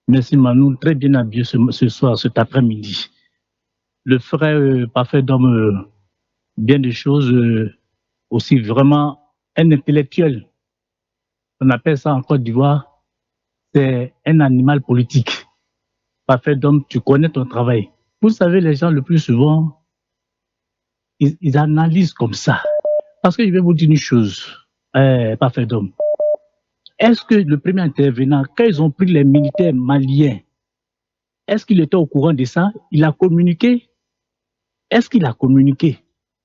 Merci Manu, très bien habillé ce soir, cet après-midi. Le frère parfait d'homme, bien des choses, aussi vraiment un intellectuel. On appelle ça en Côte d'Ivoire, c'est un animal politique. Parfait d'homme, tu connais ton travail. Vous savez, les gens le plus souvent, ils analysent comme ça. Parce que je vais vous dire une chose, parfait d'homme. Est-ce que le premier intervenant, quand ils ont pris les militaires maliens, est-ce qu'il était au courant de ça? Il a communiqué? Est-ce qu'il a communiqué?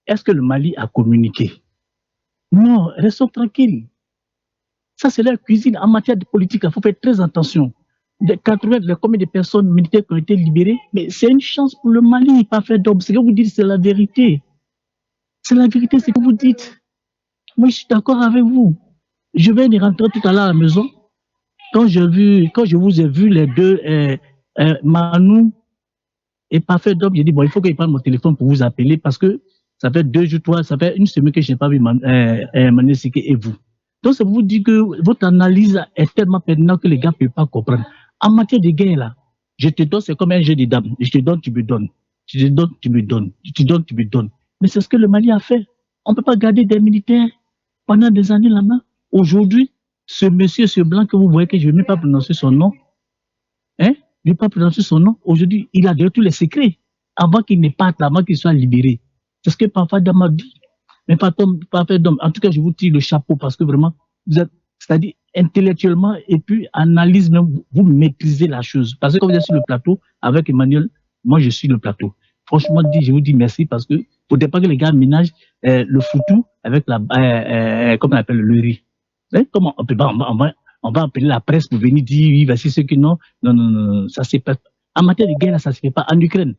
Est-ce que le Mali a communiqué? Non, restons tranquilles. Ça, c'est leur cuisine. En matière de politique, il faut faire très attention. De 80, combien de personnes militaires qui ont été libérées? Mais c'est une chance pour le Mali, pas faire d'homme. Ce que vous dites, c'est la vérité. C'est la vérité, ce que vous dites. Moi, je suis d'accord avec vous. Je vais y rentrer tout à l'heure à la maison. Quand je vous ai vu les deux, Manu et Parfait d'homme, j'ai dit, bon, il faut que je prenne mon téléphone pour vous appeler parce que ça fait 2 jours, 3, ça fait une semaine que je n'ai pas vu Manu Sike et vous. Donc, ça vous dit que votre analyse est tellement pertinente que les gars ne peuvent pas comprendre. En matière de guerre, là, je te donne, c'est comme un jeu de dames. Je te donne, tu me donnes. Je te donne, tu me donnes. Je te donne, tu me donnes. Mais c'est ce que le Mali a fait. On ne peut pas garder des militaires pendant des années là-bas. Aujourd'hui, ce monsieur, ce blanc que vous voyez, que je ne vais même pas prononcer son nom, hein, je ne vais pas prononcer son nom. Aujourd'hui, il a tous les secrets avant qu'il ne parte, avant qu'il soit libéré. C'est ce que parfois Dama dit. Mais parfait d'homme. En tout cas, je vous tire le chapeau parce que vraiment, vous êtes, c'est-à-dire intellectuellement et puis analyse, vous maîtrisez la chose. Parce que quand vous êtes sur le plateau avec Emmanuel, moi je suis le plateau. Franchement, je vous dis merci parce que faudrait pas que les gars ménagent le foutou avec comment on appelle le riz. Comment on va appeler la presse pour venir dire oui, voici ceux qui non, ça c'est pas. En matière de guerre, ça se fait pas en Ukraine.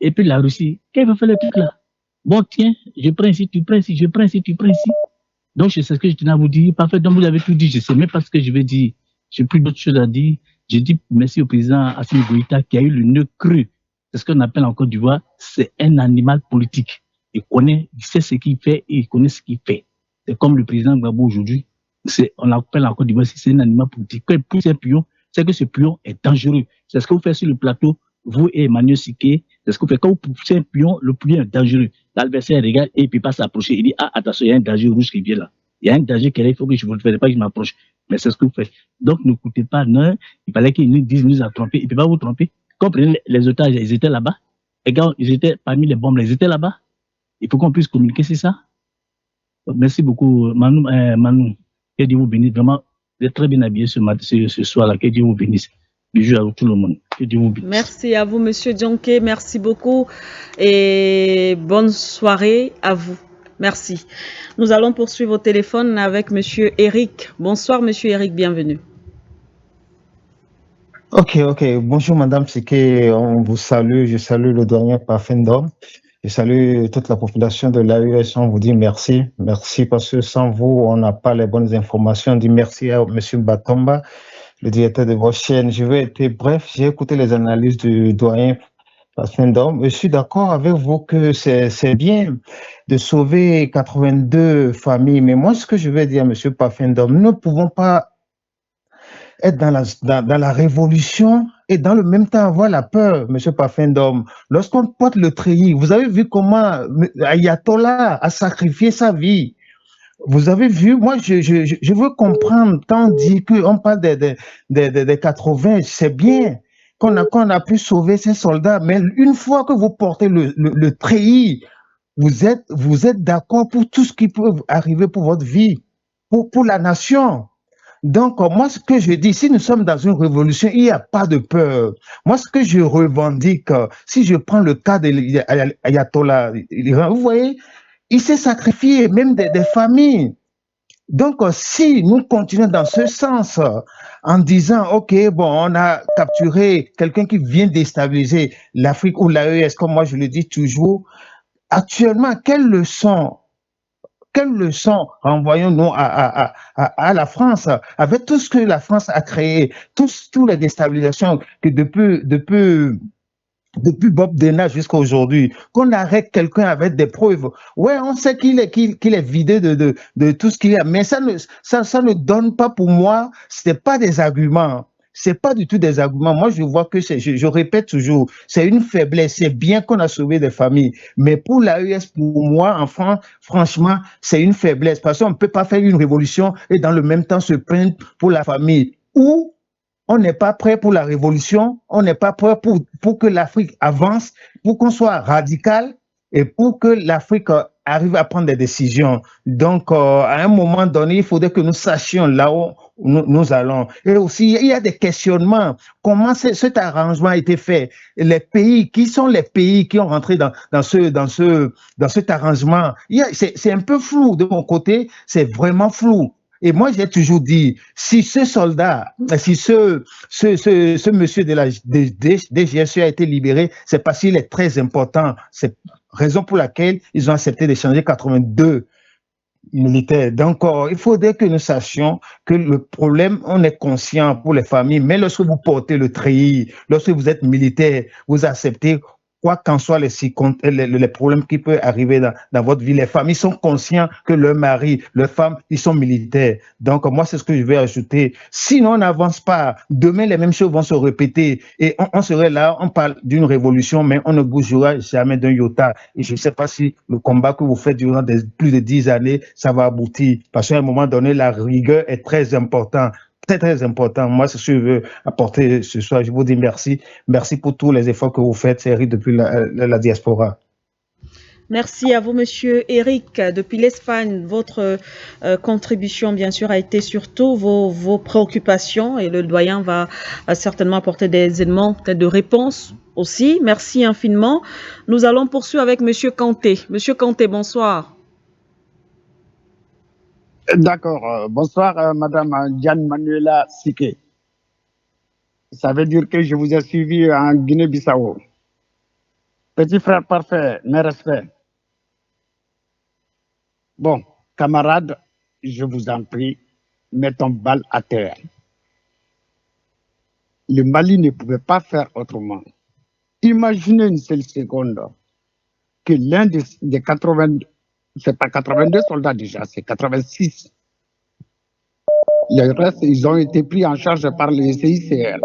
Et puis la Russie, qu'elle veut faire le truc là? Bon, tiens, je prends ici, tu prends ici, je prends ici, tu prends ici. Donc, c'est ce que je tenais à vous dire. Parfait, donc vous avez tout dit. Je ne sais même pas ce que je vais dire. J'ai plus d'autres choses à dire. Je dis merci au président Assimi Goïta qui a eu le nœud creux. C'est ce qu'on appelle en Côte d'Ivoire, c'est un animal politique. Il sait ce qu'il fait et il connaît ce qu'il fait. C'est comme le président Gbagbo aujourd'hui. On l'appelle en Côte d'Ivoire, c'est un animal politique. Quand il pousse un pion, c'est que ce pion est dangereux. C'est ce que vous faites sur le plateau, vous et Emmanuel Siké. C'est ce que vous faites. Quand vous poussez un pion, le pion est dangereux. L'adversaire regarde et il ne peut pas s'approcher. Il dit, ah, attention, il y a un danger rouge qui vient là. Il y a un danger qui est là, il faut que je ne le fasse pas que je m'approche. Mais c'est ce que vous faites. Donc, n'écoutez pas, non, il fallait qu'ils nous disent, nous a trompé. Il ne peut pas vous tromper. Comprenez, les otages, ils étaient là-bas. Les gars, ils étaient parmi les bombes, ils étaient là-bas. Il faut qu'on puisse communiquer, c'est ça. Donc, merci beaucoup, Manu. Que Dieu vous bénisse. Vraiment, vous êtes très bien habillé ce soir-là. Que Dieu vous bénisse. Bisous à tout le monde. Que Dieu vous bénisse. Merci à vous, Monsieur Djonké. Merci beaucoup. Et bonne soirée à vous. Merci. Nous allons poursuivre au téléphone avec Monsieur Eric. Bonsoir, Monsieur Eric. Bienvenue. Ok. Bonjour, Madame Siké. On vous salue. Je salue le doyen Parfendom. Je salue toute la population de l'AES. On vous dit merci. Merci parce que sans vous, on n'a pas les bonnes informations. On dit merci à Monsieur Batomba, le directeur de votre chaîne. Je vais être bref. J'ai écouté les analyses du doyen Parfendom. Je suis d'accord avec vous que c'est bien de sauver 82 familles. Mais moi, ce que je vais dire à Monsieur Parfendom, nous ne pouvons pas être dans la révolution et dans le même temps avoir la peur, M. Parfendom. Lorsqu'on porte le treillis, vous avez vu comment Ayatollah a sacrifié sa vie. Vous avez vu, moi je veux comprendre quand on dit qu'on parle des 80, c'est bien qu'on a pu sauver ces soldats, mais une fois que vous portez le treillis, vous êtes d'accord pour tout ce qui peut arriver pour votre vie, pour la nation. Donc, moi, ce que je dis, si nous sommes dans une révolution, il n'y a pas de peur. Moi, ce que je revendique, si je prends le cas de l'Ayatollah, vous voyez, il s'est sacrifié, même des familles. Donc, si nous continuons dans ce sens, en disant, OK, bon, on a capturé quelqu'un qui vient déstabiliser l'Afrique ou l'AES, comme moi je le dis toujours, actuellement, quelle leçon renvoyons-nous à la France, avec tout ce que la France a créé, toutes les déstabilisations que depuis Bob Denard jusqu'à aujourd'hui, qu'on arrête quelqu'un avec des preuves. Ouais, on sait qu'il est vidé de tout ce qu'il y a, mais ça ne donne pas pour moi, c'est pas des arguments. C'est pas du tout des arguments. Moi, je vois que je répète toujours, c'est une faiblesse. C'est bien qu'on a sauvé des familles, mais pour l'AES, pour moi, en France, franchement, c'est une faiblesse parce qu'on ne peut pas faire une révolution et dans le même temps se plaindre pour la famille. Ou on n'est pas prêt pour la révolution, on n'est pas prêt pour que l'Afrique avance, pour qu'on soit radical et pour que l'Afrique arrive à prendre des décisions. Donc, à un moment donné, il faudrait que nous sachions là où nous allons. Et aussi, il y a des questionnements. Comment cet arrangement a été fait? Qui sont les pays qui ont rentré dans cet arrangement? C'est un peu flou de mon côté, c'est vraiment flou. Et moi, j'ai toujours dit, si ce soldat, si ce monsieur de la DGSE a été libéré, c'est parce qu'il est très important. C'est raison pour laquelle ils ont accepté d'échanger 82 militaires. Donc, il faudrait que nous sachions que le problème, on est conscient pour les familles, mais lorsque vous portez le treillis, lorsque vous êtes militaire, vous acceptez quoi qu'en soient les problèmes qui peuvent arriver dans votre vie, les familles sont conscients que leur mari, leurs femmes, ils sont militaires. Donc, moi, c'est ce que je vais ajouter. Sinon, on n'avance pas. Demain, les mêmes choses vont se répéter et on serait là, on parle d'une révolution, mais on ne bougera jamais d'un iota. Et je ne sais pas si le combat que vous faites durant plus de 10 années, ça va aboutir. Parce qu'à un moment donné, la rigueur est très importante. Très, très important. Moi, c'est ce que je veux apporter ce soir. Je vous dis merci. Merci pour tous les efforts que vous faites, Thierry, depuis la diaspora. Merci à vous, Monsieur Eric. Depuis l'Espagne, votre contribution, bien sûr, a été surtout vos préoccupations et le doyen va certainement apporter des éléments peut-être de réponse aussi. Merci infiniment. Nous allons poursuivre avec Monsieur Kanté. Monsieur Kanté, bonsoir. D'accord. Bonsoir, Madame Diane Manuela Siké. Ça veut dire que je vous ai suivi en Guinée-Bissau. Petit frère parfait, mes respects. Bon, camarades, je vous en prie, mettons balle à terre. Le Mali ne pouvait pas faire autrement. Imaginez une seule seconde que l'un des 80, c'est pas 82 soldats déjà, c'est 86. Le reste, ils ont été pris en charge par les CICR.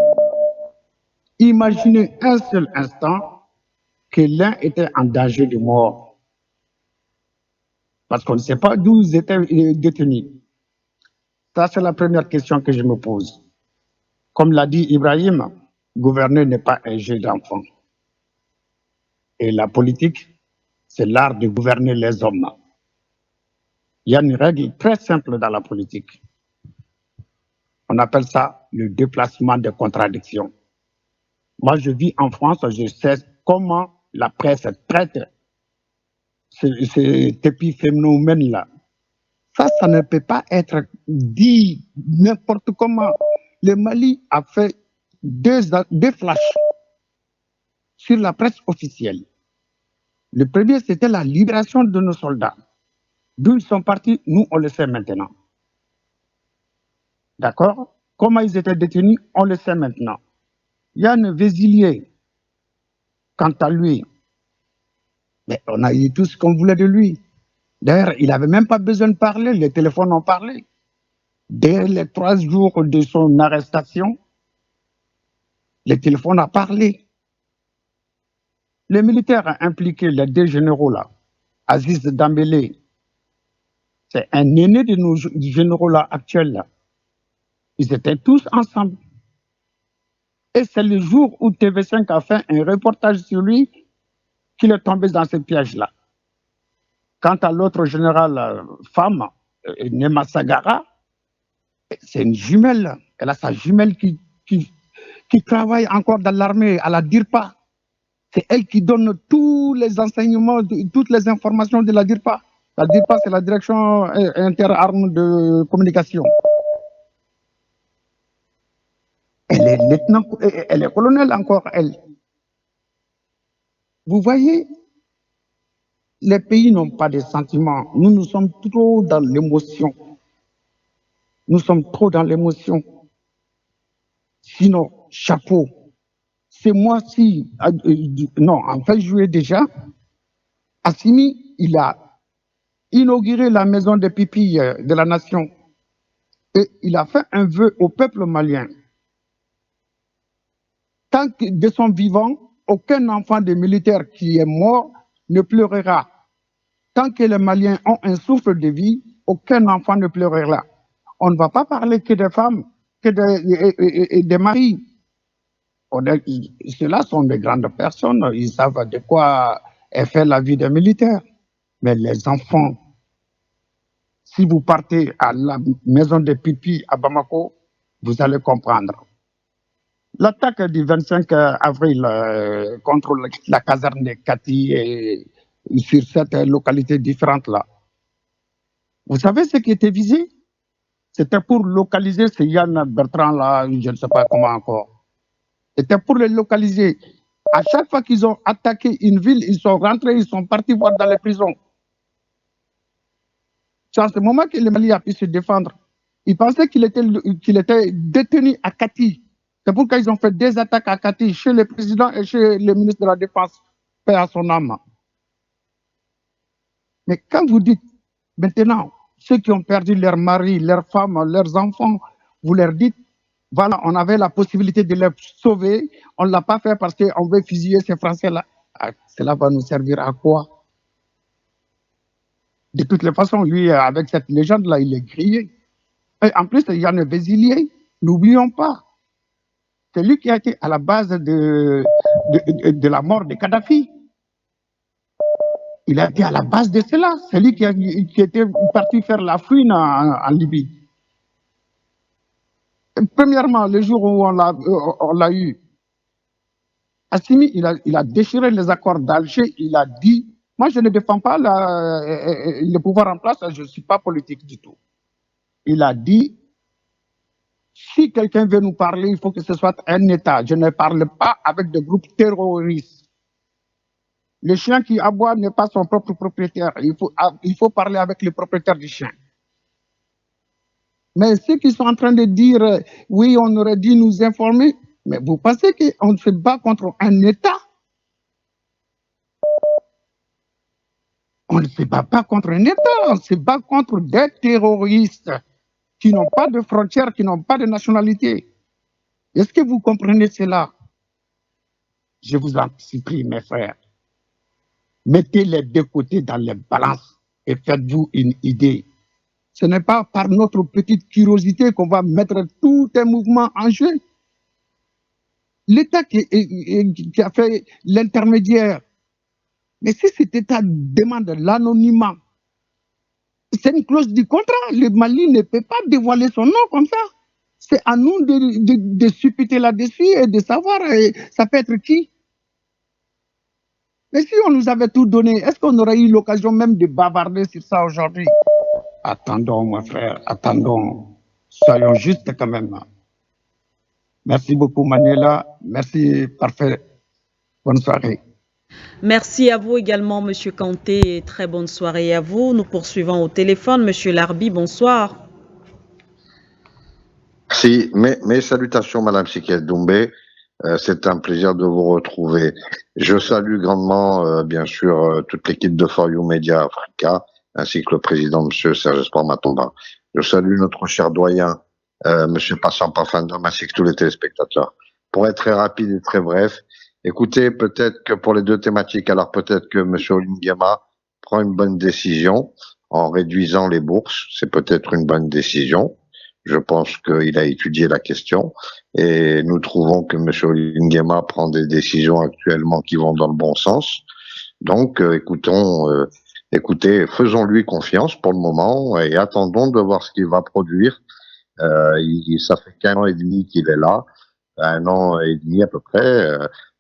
Imaginez un seul instant que l'un était en danger de mort. Parce qu'on ne sait pas d'où ils étaient détenus. Ça, c'est la première question que je me pose. Comme l'a dit Ibrahim, gouverner n'est pas un jeu d'enfant. Et la politique, c'est l'art de gouverner les hommes. Il y a une règle très simple dans la politique. On appelle ça le déplacement de contradictions. Moi, je vis en France, je sais comment la presse traite cet épiphénomène-là. Ça ne peut pas être dit n'importe comment. Le Mali a fait deux flashs sur la presse officielle. Le premier, c'était la libération de nos soldats. D'où ils sont partis, nous, on le sait maintenant. D'accord? Comment ils étaient détenus, on le sait maintenant. Yann Vézilier, quant à lui, mais on a eu tout ce qu'on voulait de lui. D'ailleurs, il n'avait même pas besoin de parler, les téléphones ont parlé. Dès les 3 jours de son arrestation, le téléphone a parlé. Les militaires impliqués, les 2 généraux là, Aziz Dambélé, c'est un aîné de nos généraux là actuels là. Ils étaient tous ensemble. Et c'est le jour où TV5 a fait un reportage sur lui qu'il est tombé dans ce piège-là. Quant à l'autre général femme, Nema Sagara, c'est une jumelle. Elle a sa jumelle qui travaille encore dans l'armée, à la DIRPA. C'est elle qui donne tous les enseignements, toutes les informations de la DIRPA. La DIRPA, c'est la direction interarmes de communication. Elle est lieutenant, elle est colonel encore, elle. Vous voyez, les pays n'ont pas de sentiments. Nous sommes trop dans l'émotion. Nous sommes trop dans l'émotion. Sinon, chapeau. C'est moi si, non, en fin juillet déjà, Assimi, il a inauguré la maison des pipilles de la nation. Et il a fait un vœu au peuple malien. Tant que de son vivant, aucun enfant de militaire qui est mort ne pleurera. Tant que les Maliens ont un souffle de vie, aucun enfant ne pleurera. On ne va pas parler que des femmes, que des maris. Ceux-là sont de grandes personnes, ils savent de quoi est fait la vie des militaires. Mais les enfants, si vous partez à la maison des pipis à Bamako, vous allez comprendre. L'attaque du 25 avril contre la caserne de Kati et sur cette localité différente-là, vous savez ce qui était visé? C'était pour localiser ce Yann Bertrand-là, je ne sais pas comment encore. C'était pour les localiser. À chaque fois qu'ils ont attaqué une ville, ils sont rentrés, ils sont partis voir dans les prisons. C'est en ce moment que le Mali a pu se défendre. Ils pensaient qu'il était détenu à Kati. C'est pourquoi ils ont fait des attaques à Kati, chez le président et chez le ministre de la Défense. paix à son âme. Mais quand vous dites, maintenant, ceux qui ont perdu leur mari, leurs femmes, leurs enfants, vous leur dites, voilà, on avait la possibilité de les sauver, on ne l'a pas fait parce qu'on veut fusiller ces Français-là. Ah, cela va nous servir à quoi? De toutes les façons, lui, avec cette légende-là, il est grillé. Et en plus, il y a un Vézilier, n'oublions pas. C'est lui qui a été à la base de la mort de Kadhafi. Il a été à la base de cela. C'est lui qui était parti faire la fouine en Libye. Premièrement, le jour où on l'a eu, Assimi, il a déchiré les accords d'Alger. Il a dit, moi je ne défends pas le pouvoir en place, je ne suis pas politique du tout. Il a dit, si quelqu'un veut nous parler, il faut que ce soit un État. Je ne parle pas avec des groupes terroristes. Le chien qui aboie n'est pas son propre propriétaire. Il faut parler avec le propriétaire du chien. Mais ceux qui sont en train de dire, oui, on aurait dû nous informer, mais vous pensez qu'on se bat contre un État? On ne se bat pas contre un État, on se bat contre des terroristes qui n'ont pas de frontières, qui n'ont pas de nationalité. Est-ce que vous comprenez cela? Je vous en supplie, mes frères. Mettez les deux côtés dans les balances et faites-vous une idée. Ce n'est pas par notre petite curiosité qu'on va mettre tout un mouvement en jeu. L'État qui a fait l'intermédiaire, mais si cet État demande l'anonymat, c'est une clause du contrat. Le Mali ne peut pas dévoiler son nom comme ça. C'est à nous de supputer là-dessus et de savoir ça peut être qui. Mais si on nous avait tout donné, est-ce qu'on aurait eu l'occasion même de bavarder sur ça aujourd'hui? Attendons, mon frère, attendons. Soyons justes quand même. Merci beaucoup, Manuela. Merci, parfait. Bonne soirée. Merci à vous également, Monsieur Kanté, et très bonne soirée à vous. Nous poursuivons au téléphone. Monsieur Larbi, bonsoir. Si, mes salutations, Madame Sikel Doumbé. C'est un plaisir de vous retrouver. Je salue grandement, bien sûr, toute l'équipe de For You Media Africa, ainsi que le président, Monsieur Serge Espoir Matomba. Je salue notre cher doyen, Monsieur Patient Parfendom, ainsi que tous les téléspectateurs. Pour être très rapide et très bref, écoutez, peut-être que pour les deux thématiques, alors peut-être que Monsieur Olingema prend une bonne décision en réduisant les bourses. C'est peut-être une bonne décision. Je pense qu'il a étudié la question et nous trouvons que M. Olingema prend des décisions actuellement qui vont dans le bon sens. Donc, écoutez, faisons-lui confiance pour le moment et attendons de voir ce qu'il va produire. Ça fait qu'1 an et demi qu'il est là, 1 an et demi à peu près.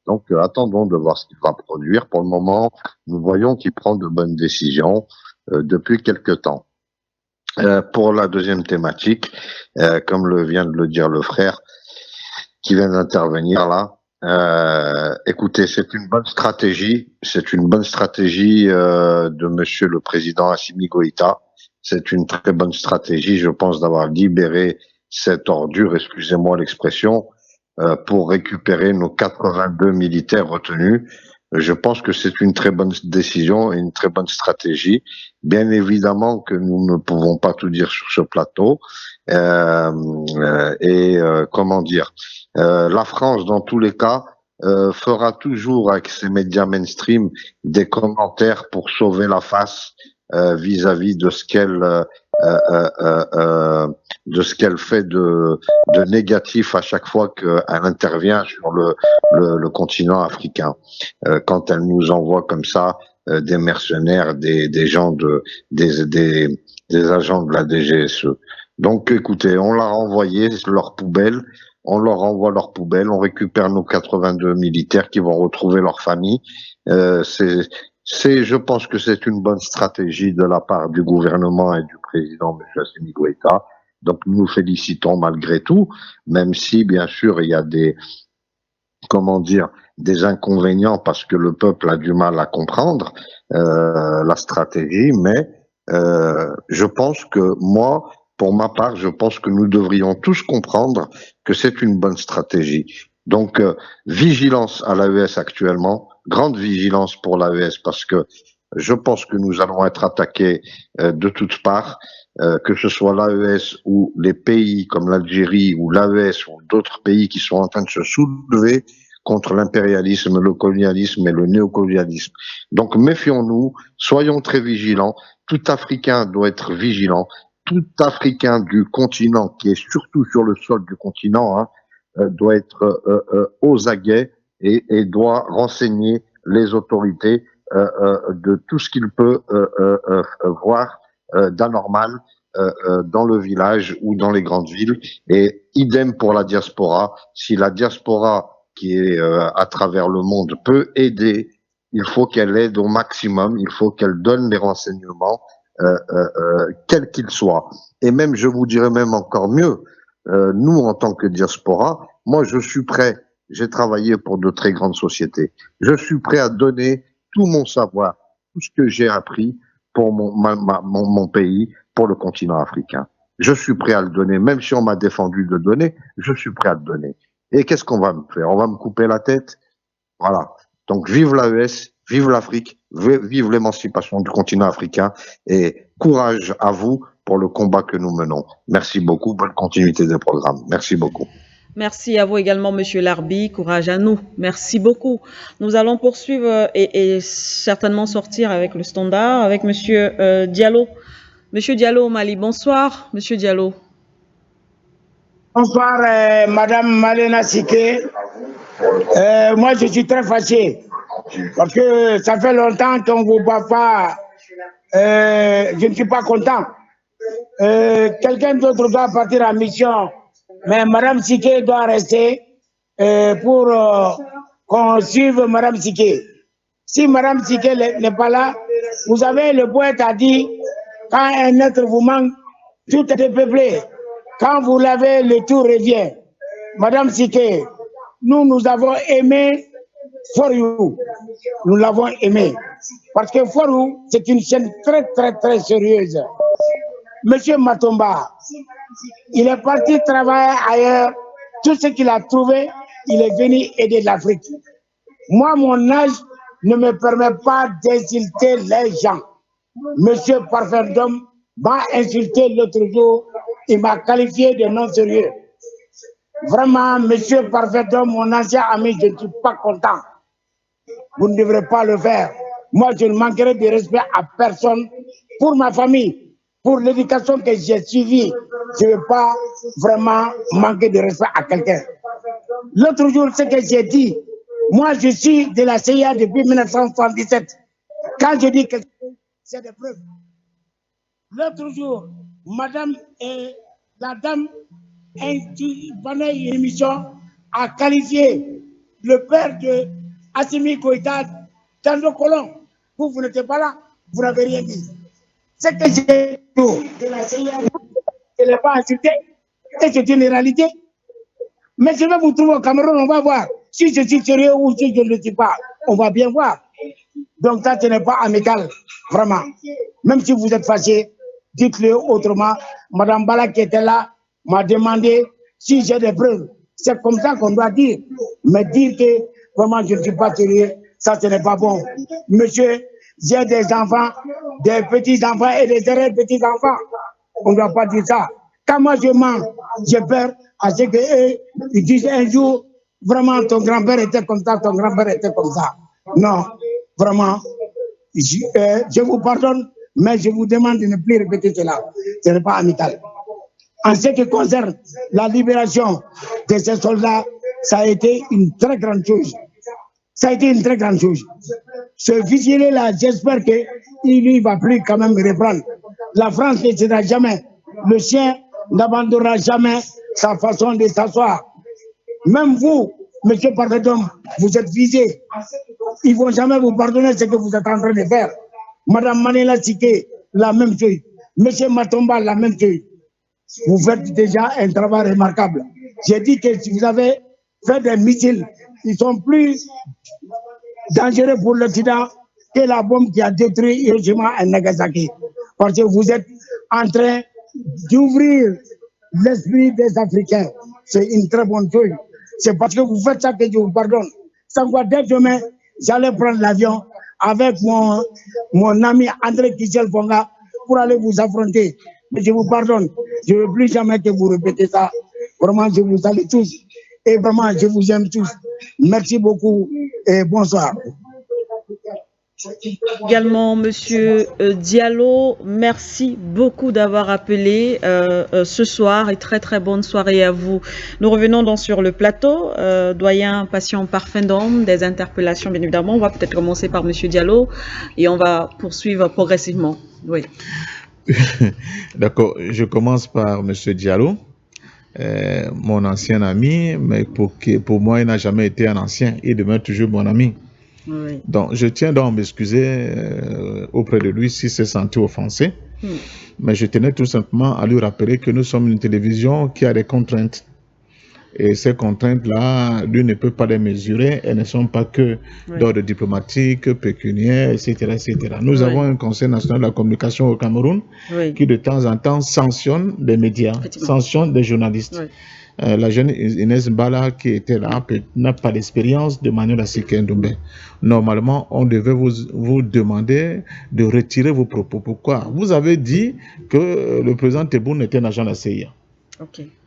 Donc, attendons de voir ce qu'il va produire. Pour le moment, nous voyons qu'il prend de bonnes décisions depuis quelque temps. Pour la deuxième thématique, comme vient de le dire le frère qui vient d'intervenir là, écoutez, c'est une bonne stratégie de Monsieur le Président Assimi Goïta. C'est une très bonne stratégie, je pense, d'avoir libéré cette ordure, excusez-moi l'expression, pour récupérer nos 82 militaires retenus. Je pense que c'est une très bonne décision et une très bonne stratégie. Bien évidemment que nous ne pouvons pas tout dire sur ce plateau. Comment dire, la France, dans tous les cas, fera toujours avec ses médias mainstream des commentaires pour sauver la face vis-à-vis de ce qu'elle fait de négatif à chaque fois qu'elle intervient sur le continent africain. Quand elle nous envoie comme ça des mercenaires, des gens des agents de la DGSE. Donc écoutez, on l'a renvoyé leur poubelle, on leur envoie leur poubelle, on récupère nos 82 militaires qui vont retrouver leur famille. Je pense que c'est une bonne stratégie de la part du gouvernement et du président M. Assimi Goïta. Donc nous nous félicitons malgré tout, même si bien sûr il y a des inconvénients parce que le peuple a du mal à comprendre la stratégie, mais je pense que pour ma part, je pense que nous devrions tous comprendre que c'est une bonne stratégie. Donc, vigilance à l'AES actuellement, grande vigilance pour l'AES parce que je pense que nous allons être attaqués de toutes parts, que ce soit l'AES ou les pays comme l'Algérie ou l'AES ou d'autres pays qui sont en train de se soulever contre l'impérialisme, le colonialisme et le néocolonialisme. Donc méfions-nous, soyons très vigilants. Tout Africain doit être vigilant. Tout Africain du continent, qui est surtout sur le sol du continent, hein, doit être aux aguets et doit renseigner les autorités de tout ce qu'il peut voir d'anormal dans le village ou dans les grandes villes. Et idem pour la diaspora. Si la diaspora qui est à travers le monde peut aider, il faut qu'elle aide au maximum, il faut qu'elle donne les renseignements, quels qu'ils soient. Et même, je vous dirais même encore mieux, nous, en tant que diaspora, moi, je suis prêt, j'ai travaillé pour de très grandes sociétés, je suis prêt à donner tout mon savoir, tout ce que j'ai appris pour mon pays, pour le continent africain. Je suis prêt à le donner, même si on m'a défendu de le donner, je suis prêt à le donner. Et qu'est-ce qu'on va me faire? On va me couper la tête? Voilà. Donc, vive l'AES, vive l'Afrique, vive l'émancipation du continent africain et courage à vous pour le combat que nous menons. Merci beaucoup. Bonne continuité des programmes. Merci beaucoup. Merci à vous également, Monsieur Larbi. Courage à nous. Merci beaucoup. Nous allons poursuivre et certainement sortir avec le standard, avec Monsieur Diallo. Monsieur Diallo au Mali. Bonsoir, Monsieur Diallo. Bonsoir, Madame Malena Siké. Moi, je suis très fâché parce que ça fait longtemps qu'on ne vous voit pas. Je ne suis pas content. Quelqu'un d'autre doit partir en mission, mais Madame Siké doit rester pour qu'on suive Madame Siké. Si Madame Siké n'est pas là, vous savez, le poète a dit, quand un être vous manque, tout est peuplé. Quand vous l'avez, le tout revient. Madame Siké, nous avons aimé For You. Nous l'avons aimé. Parce que For You, c'est une chaîne très, très, très sérieuse. Monsieur Matomba, il est parti travailler ailleurs. Tout ce qu'il a trouvé, il est venu aider l'Afrique. Moi, mon âge ne me permet pas d'insulter les gens. Monsieur Parfait d'homme m'a insulté l'autre jour. Il m'a qualifié de non sérieux. Vraiment, Monsieur Parfait d'homme, mon ancien ami, je ne suis pas content. Vous ne devrez pas le faire. Moi, je ne manquerai de respect à personne. Pour ma famille, pour l'éducation que j'ai suivie, je ne vais pas vraiment manquer de respect à quelqu'un. L'autre jour, ce que j'ai dit, moi, je suis de la CIA depuis 1977. Quand je dis quelque chose, c'est des preuves. L'autre jour, madame et la dame, pendant une émission, a qualifié le père de Assimi Goïta dans le colon. Vous n'étiez pas là, vous n'avez rien dit. Ce que j'ai dit de la CIA, je ne l'ai pas insulté, et c'est une réalité. Mais je vais vous trouver au Cameroun, on va voir. Si je suis sérieux ou si je ne le suis pas, on va bien voir. Donc ça, ce n'est pas amical, vraiment. Même si vous êtes fâché, dites-le autrement. Madame Bala qui était là m'a demandé si j'ai des preuves. C'est comme ça qu'on doit dire. Mais dire que vraiment je ne suis pas sérieux, ça ce n'est pas bon. Monsieur, j'ai des enfants, des petits-enfants et des petits-enfants. On ne doit pas dire ça. Quand moi je mens, j'ai peur à ce qu'eux, ils disent un jour, vraiment ton grand-père était comme ça, ton grand-père était comme ça. Non, vraiment, je vous pardonne, mais je vous demande de ne plus répéter cela. Ce n'est pas amical. En ce qui concerne la libération de ces soldats, ça a été une très grande chose. Ça a été une très grande chose. Ce vigile-là, j'espère qu'il ne va plus quand même reprendre. La France ne cédera jamais. Le chien n'abandonnera jamais sa façon de s'asseoir. Même vous, monsieur Parfait-Homme, vous êtes visé. Ils ne vont jamais vous pardonner ce que vous êtes en train de faire. Madame Manela Siké, la même chose. Monsieur Matomba, la même chose. Vous faites déjà un travail remarquable. J'ai dit que si vous avez fait des missiles, ils sont plus dangereux pour l'Occident que la bombe qui a détruit Hiroshima et Nagasaki. Parce que vous êtes en train d'ouvrir l'esprit des Africains. C'est une très bonne chose. C'est parce que vous faites ça que je vous pardonne. Sans quoi, dès demain, j'allais prendre l'avion avec mon ami André Kissel Fonga pour aller vous affronter. Mais je vous pardonne. Je ne veux plus jamais que vous répétez ça. Vraiment, je vous salue tous. Et vraiment, je vous aime tous. Merci beaucoup et bonsoir. Également, Monsieur Diallo, merci beaucoup d'avoir appelé ce soir et très très bonne soirée à vous. Nous revenons donc sur le plateau. Doyen Patient Parfendom, des interpellations bien évidemment. On va peut-être commencer par Monsieur Diallo et on va poursuivre progressivement. Oui. D'accord, je commence par Monsieur Diallo. Mon ancien ami, mais pour moi, il n'a jamais été un ancien, il demeure toujours mon ami. Oui. Donc, je tiens donc à m'excuser auprès de lui s'il s'est senti offensé, mais je tenais tout simplement à lui rappeler que nous sommes une télévision qui a des contraintes. Et ces contraintes-là, lui ne peut pas les mesurer, elles ne sont pas que d'ordre diplomatique, pécuniaire, etc. etc. Nous avons un Conseil national de la communication au Cameroun qui de temps en temps sanctionne les médias, sanctionne les journalistes. La jeune Inès Mbala qui était là n'a pas d'expérience de Manuel Asike Ndoumbe. Normalement, on devait vous demander de retirer vos propos. Pourquoi? Vous avez dit que le président Tebboune était un agent de la CIA,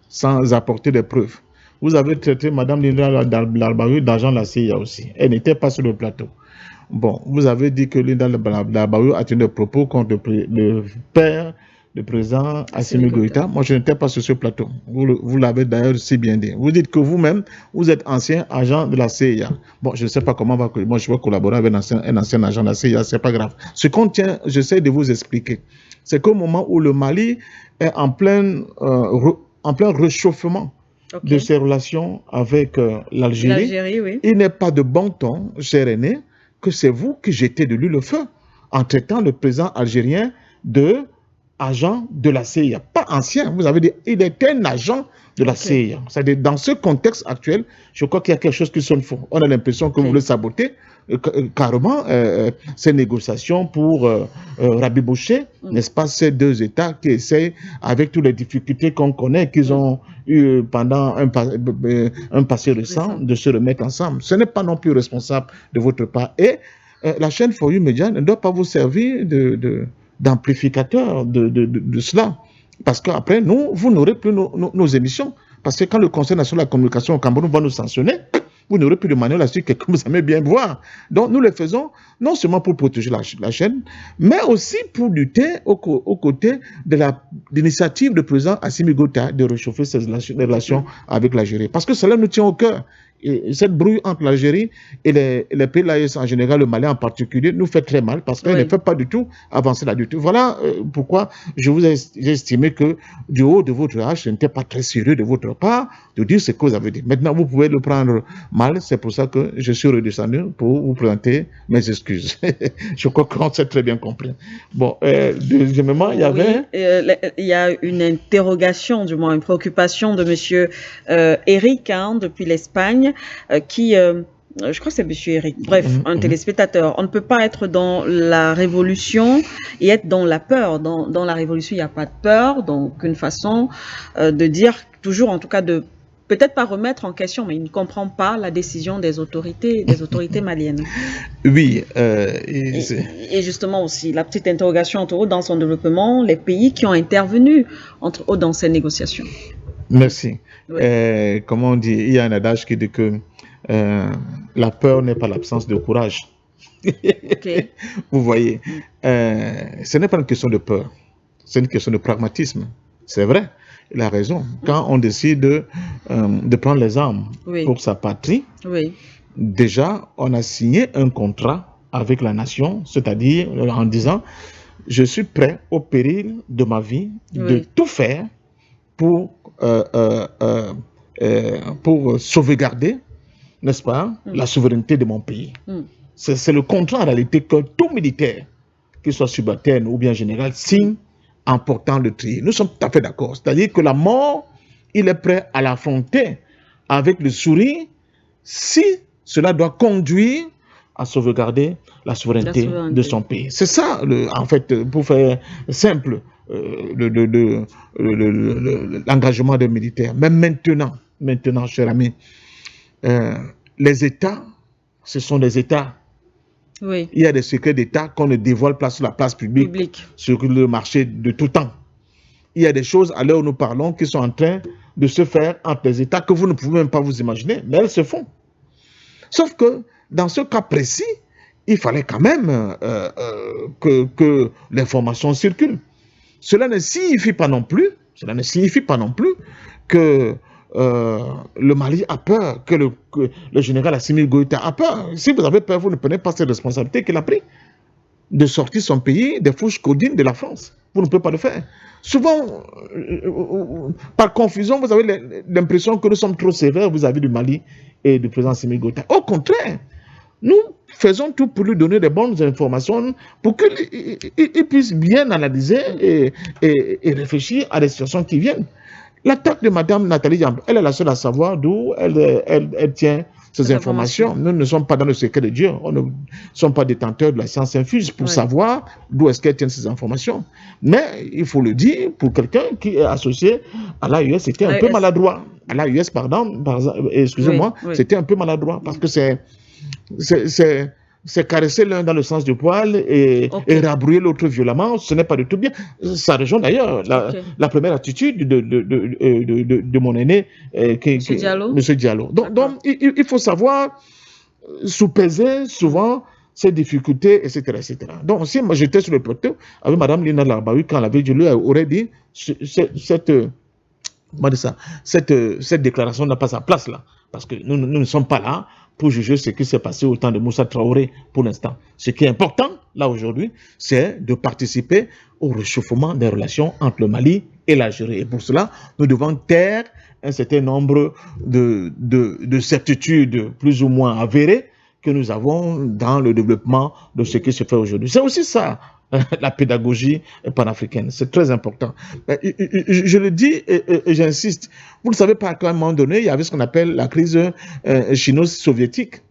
sans apporter des preuves. Vous avez traité Mme Linda Darbaoui d'agent de la CIA aussi. Elle n'était pas sur le plateau. Bon, vous avez dit que Linda Darbaoui a tenu des propos contre le père du président Assimi Goïta. Moi, je n'étais pas sur ce plateau. Vous l'avez d'ailleurs si bien dit. Vous dites que vous-même, vous êtes ancien agent de la CIA. Bon, je ne sais pas comment moi je vais collaborer avec un ancien agent de la CIA, c'est pas grave. Ce qu'on tient, j'essaie de vous expliquer, c'est qu'au moment où le Mali est en plein réchauffement de ses relations avec l'Algérie, il n'est pas de bon ton, cher aîné, que c'est vous qui jetez de lui le feu en traitant le président algérien de agent de la CIA. Pas ancien, vous avez dit, il était un agent de la CIA. C'est-à-dire, dans ce contexte actuel, je crois qu'il y a quelque chose qui sonne faux. On a l'impression que vous voulez saboter carrément ces négociations pour rabiboucher, n'est-ce pas, ces deux États qui essayent, avec toutes les difficultés qu'on connaît, qu'ils ont eu pendant un passé récent, de se remettre ensemble. Ce n'est pas non plus responsable de votre part. Et la chaîne For You Media ne doit pas vous servir d'amplificateur de cela. Parce qu'après, vous n'aurez plus nos émissions. Parce que quand le Conseil national de la communication au Cameroun va nous sanctionner, vous n'aurez plus de manuel là-dessus que vous aimez bien voir. Donc nous le faisons non seulement pour protéger la chaîne, mais aussi pour lutter aux côtés de l'initiative du président Assimi Goïta de réchauffer ses relations avec l'Algérie. Parce que cela nous tient au cœur. Et cette brouille entre l'Algérie et les pays de l'AES en général, le Mali en particulier, nous fait très mal parce qu'elle ne fait pas du tout avancer la lutte. Voilà pourquoi j'ai estimé que du haut de votre âge, ce n'était pas très sérieux de votre part de dire ce que vous avez dit. Maintenant, vous pouvez le prendre mal, c'est pour ça que je suis redescendu pour vous présenter mes excuses. Je crois qu'on s'est très bien compris. Bon, deuxièmement, il y avait... il y a une interrogation, du moins une préoccupation de monsieur Eric, depuis l'Espagne, qui, je crois que c'est monsieur Eric, bref, un téléspectateur. On ne peut pas être dans la révolution et être dans la peur. Dans la révolution, il n'y a pas de peur, donc une façon de dire, toujours en tout cas, de peut-être pas remettre en question, mais il ne comprend pas la décision des autorités maliennes. Oui. Et justement aussi, la petite interrogation entre autres dans son développement, les pays qui ont intervenu entre autres dans ces négociations. Merci. Comme on dit, il y a un adage qui dit que la peur n'est pas l'absence de courage. Vous voyez, ce n'est pas une question de peur, c'est une question de pragmatisme. C'est vrai, il a raison. Quand on décide de prendre les armes pour sa patrie, déjà, on a signé un contrat avec la nation, c'est-à-dire en disant, je suis prêt au péril de ma vie de tout faire pour sauvegarder, n'est-ce pas, la souveraineté de mon pays. C'est le contrat en réalité que tout militaire, qu'il soit subalterne ou bien général, signe en portant le trier. Nous sommes tout à fait d'accord. C'est-à-dire que la mort, il est prêt à l'affronter avec le sourire si cela doit conduire à sauvegarder la souveraineté de son pays. C'est ça, en fait, pour faire simple, l'engagement des militaires. Mais maintenant, cher ami, les États, ce sont des États. Oui. Il y a des secrets d'État qu'on ne dévoile pas sur la place publique, sur le marché de tout temps. Il y a des choses, à l'heure où nous parlons, qui sont en train de se faire entre les États que vous ne pouvez même pas vous imaginer, mais elles se font. Sauf que, dans ce cas précis, il fallait quand même que l'information circule. Cela ne signifie pas non plus que le Mali a peur, que le général Assimi Goïta a peur. Si vous avez peur, vous ne prenez pas cette responsabilité qu'il a pris de sortir son pays des fourches caudines de la France. Vous ne pouvez pas le faire. Souvent, par confusion, vous avez l'impression que nous sommes trop sévères vis-à-vis du Mali et du président Assimi Goïta. Au contraire, nous faisons tout pour lui donner des bonnes informations pour qu'il puisse bien analyser et réfléchir à des situations qui viennent. L'attaque de Mme Nathalie Yamb, elle est la seule à savoir d'où elle tient ces informations. Nous ne sommes pas dans le secret de Dieu. On ne sommes pas détenteurs de la science infuse pour savoir d'où est-ce qu'elle tient ces informations. Mais il faut le dire, pour quelqu'un qui est associé à l'AUS, c'était un peu maladroit. À l'AUS, pardon, excusez-moi, c'était un peu maladroit parce que c'est caresser l'un dans le sens du poil et rabrouer l'autre violemment. Ce n'est pas du tout bien. Ça rejoint d'ailleurs la première attitude de mon aîné, M. Diallo. Donc il faut savoir sous-peser souvent ces difficultés, etc. etc. Donc si moi j'étais sur le plateau avec Mme Lina Larbaoui, quand elle avait dit, lui aurait dit cette déclaration n'a pas sa place là. Parce que nous ne sommes pas là pour juger ce qui s'est passé au temps de Moussa Traoré pour l'instant. Ce qui est important, là, aujourd'hui, c'est de participer au réchauffement des relations entre le Mali et l'Algérie. Et pour cela, nous devons taire un certain nombre de certitudes plus ou moins avérées que nous avons dans le développement de ce qui se fait aujourd'hui. C'est aussi ça, la pédagogie panafricaine. C'est très important. Je le dis et j'insiste. Vous ne savez pas qu'à un moment donné, il y avait ce qu'on appelle la crise chino-soviétique.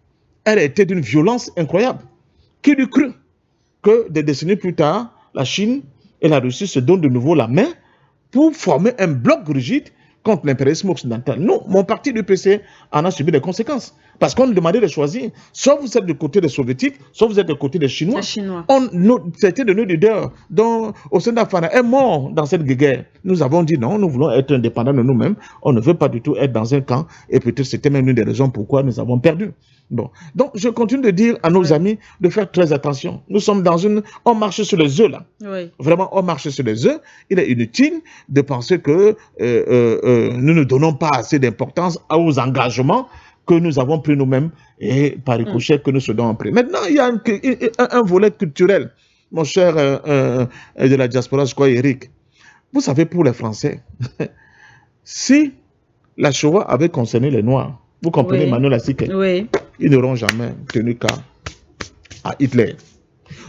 Elle a été d'une violence incroyable. Qui eût cru que des décennies plus tard, la Chine et la Russie se donnent de nouveau la main pour former un bloc rigide contre l'impérialisme occidental. Nous, mon parti du PC en a subi des conséquences. Parce qu'on nous demandait de choisir. Soit vous êtes du côté des soviétiques, soit vous êtes du côté des Chinois. C'était de nos leaders, dont Ousseyn Afana est mort dans cette guerre. Nous avons dit non, nous voulons être indépendants de nous-mêmes. On ne veut pas du tout être dans un camp. Et peut-être c'était même une des raisons pourquoi nous avons perdu. Bon. Donc, je continue de dire à nos amis de faire très attention. Nous sommes dans on marche sur les œufs là. Vraiment, on marche sur les œufs. Il est inutile de penser que nous ne donnons pas assez d'importance aux engagements que nous avons pris nous-mêmes et par ricochet que nous se donnons pris. Maintenant, il y a un volet culturel, mon cher de la diaspora, je crois, Eric. Vous savez, pour les Français, si la Shoah avait concerné les Noirs, vous comprenez, Manuel Asike, ils n'auront jamais tenu cas à Hitler.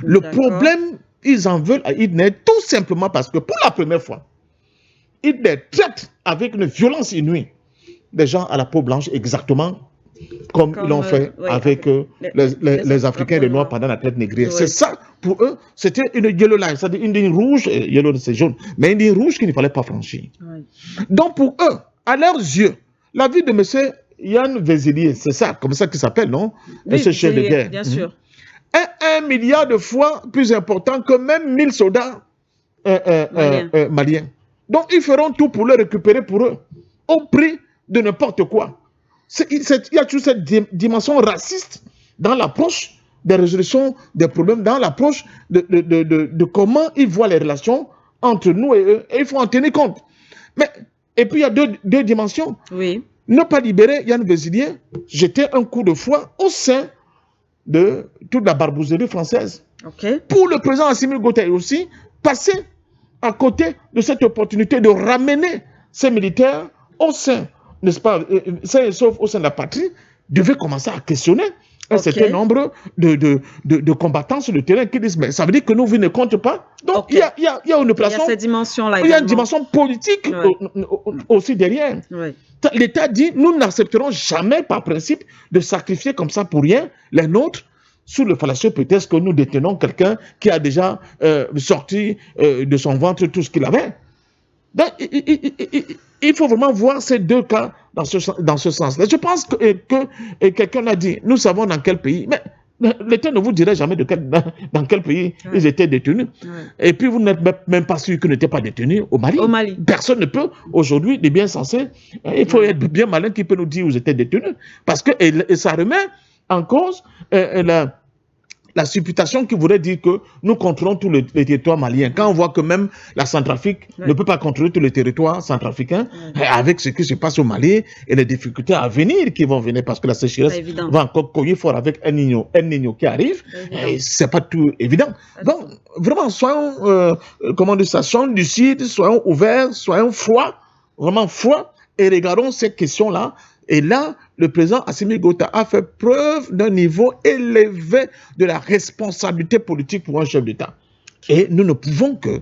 Le problème, ils en veulent à Hitler tout simplement parce que pour la première fois, Hitler traite avec une violence inouïe des gens à la peau blanche exactement comme ils l'ont fait avec les Africains et les Noirs pendant la traite négrière. C'est ça, pour eux, c'était une yellow line, c'est-à-dire une ligne rouge, yellow c'est jaune, mais une ligne rouge qu'il ne fallait pas franchir. Donc pour eux, à leurs yeux, la vie de M. Yann Vézilier, c'est ça, comme ça qu'il s'appelle, non? Ce chef de guerre. Bien sûr. Est 1 milliard de fois plus important que même 1000 soldats maliens. Donc ils feront tout pour le récupérer pour eux, au prix de n'importe quoi. Il y a toujours cette dimension raciste dans l'approche des résolutions des problèmes, dans l'approche de comment ils voient les relations entre nous et eux. Et il faut en tenir compte. Et puis il y a deux dimensions. Ne pas libérer Yann Vézilier, jeter un coup de fouet au sein de toute la barbouzerie française. Pour le président Assimi Goïta aussi, passer à côté de cette opportunité de ramener ces militaires au sein, n'est-ce pas, sauf au sein de la patrie, devait commencer à questionner un certain nombre de combattants sur le terrain qui disent, mais ça veut dire que nos vies ne comptent pas. Donc il y a une opération, cette dimension-là. Il y a une dimension politique aussi derrière. L'État dit, nous n'accepterons jamais par principe de sacrifier comme ça pour rien les nôtres sous le fallacieux prétexte que nous détenons quelqu'un qui a déjà sorti de son ventre tout ce qu'il avait. Donc, il faut vraiment voir ces deux cas dans ce sens-là. Je pense que quelqu'un a dit, nous savons dans quel pays, mais l'État ne vous dirait jamais dans quel pays ils étaient détenus. Et puis vous n'êtes même pas sûr qu'ils n'étaient pas détenus au Mali. Personne ne peut aujourd'hui, des bien censés, il faut être bien malin qui peut nous dire où ils étaient détenus. Parce que et ça remet en cause la supputation qui voudrait dire que nous contrôlons tous les territoires maliens. Quand on voit que même la Centrafrique ne peut pas contrôler tous les territoires centrafricains, avec ce qui se passe au Mali et les difficultés à venir qui vont venir parce que la sécheresse va encore cogner fort avec El Niño qui arrive, c'est pas tout évident. Donc, vraiment, soyons, soyons lucides, soyons ouverts, soyons froids, vraiment froids, et regardons ces questions-là. Et là, le président Assimi Goïta a fait preuve d'un niveau élevé de la responsabilité politique pour un chef d'État. Et nous ne pouvons que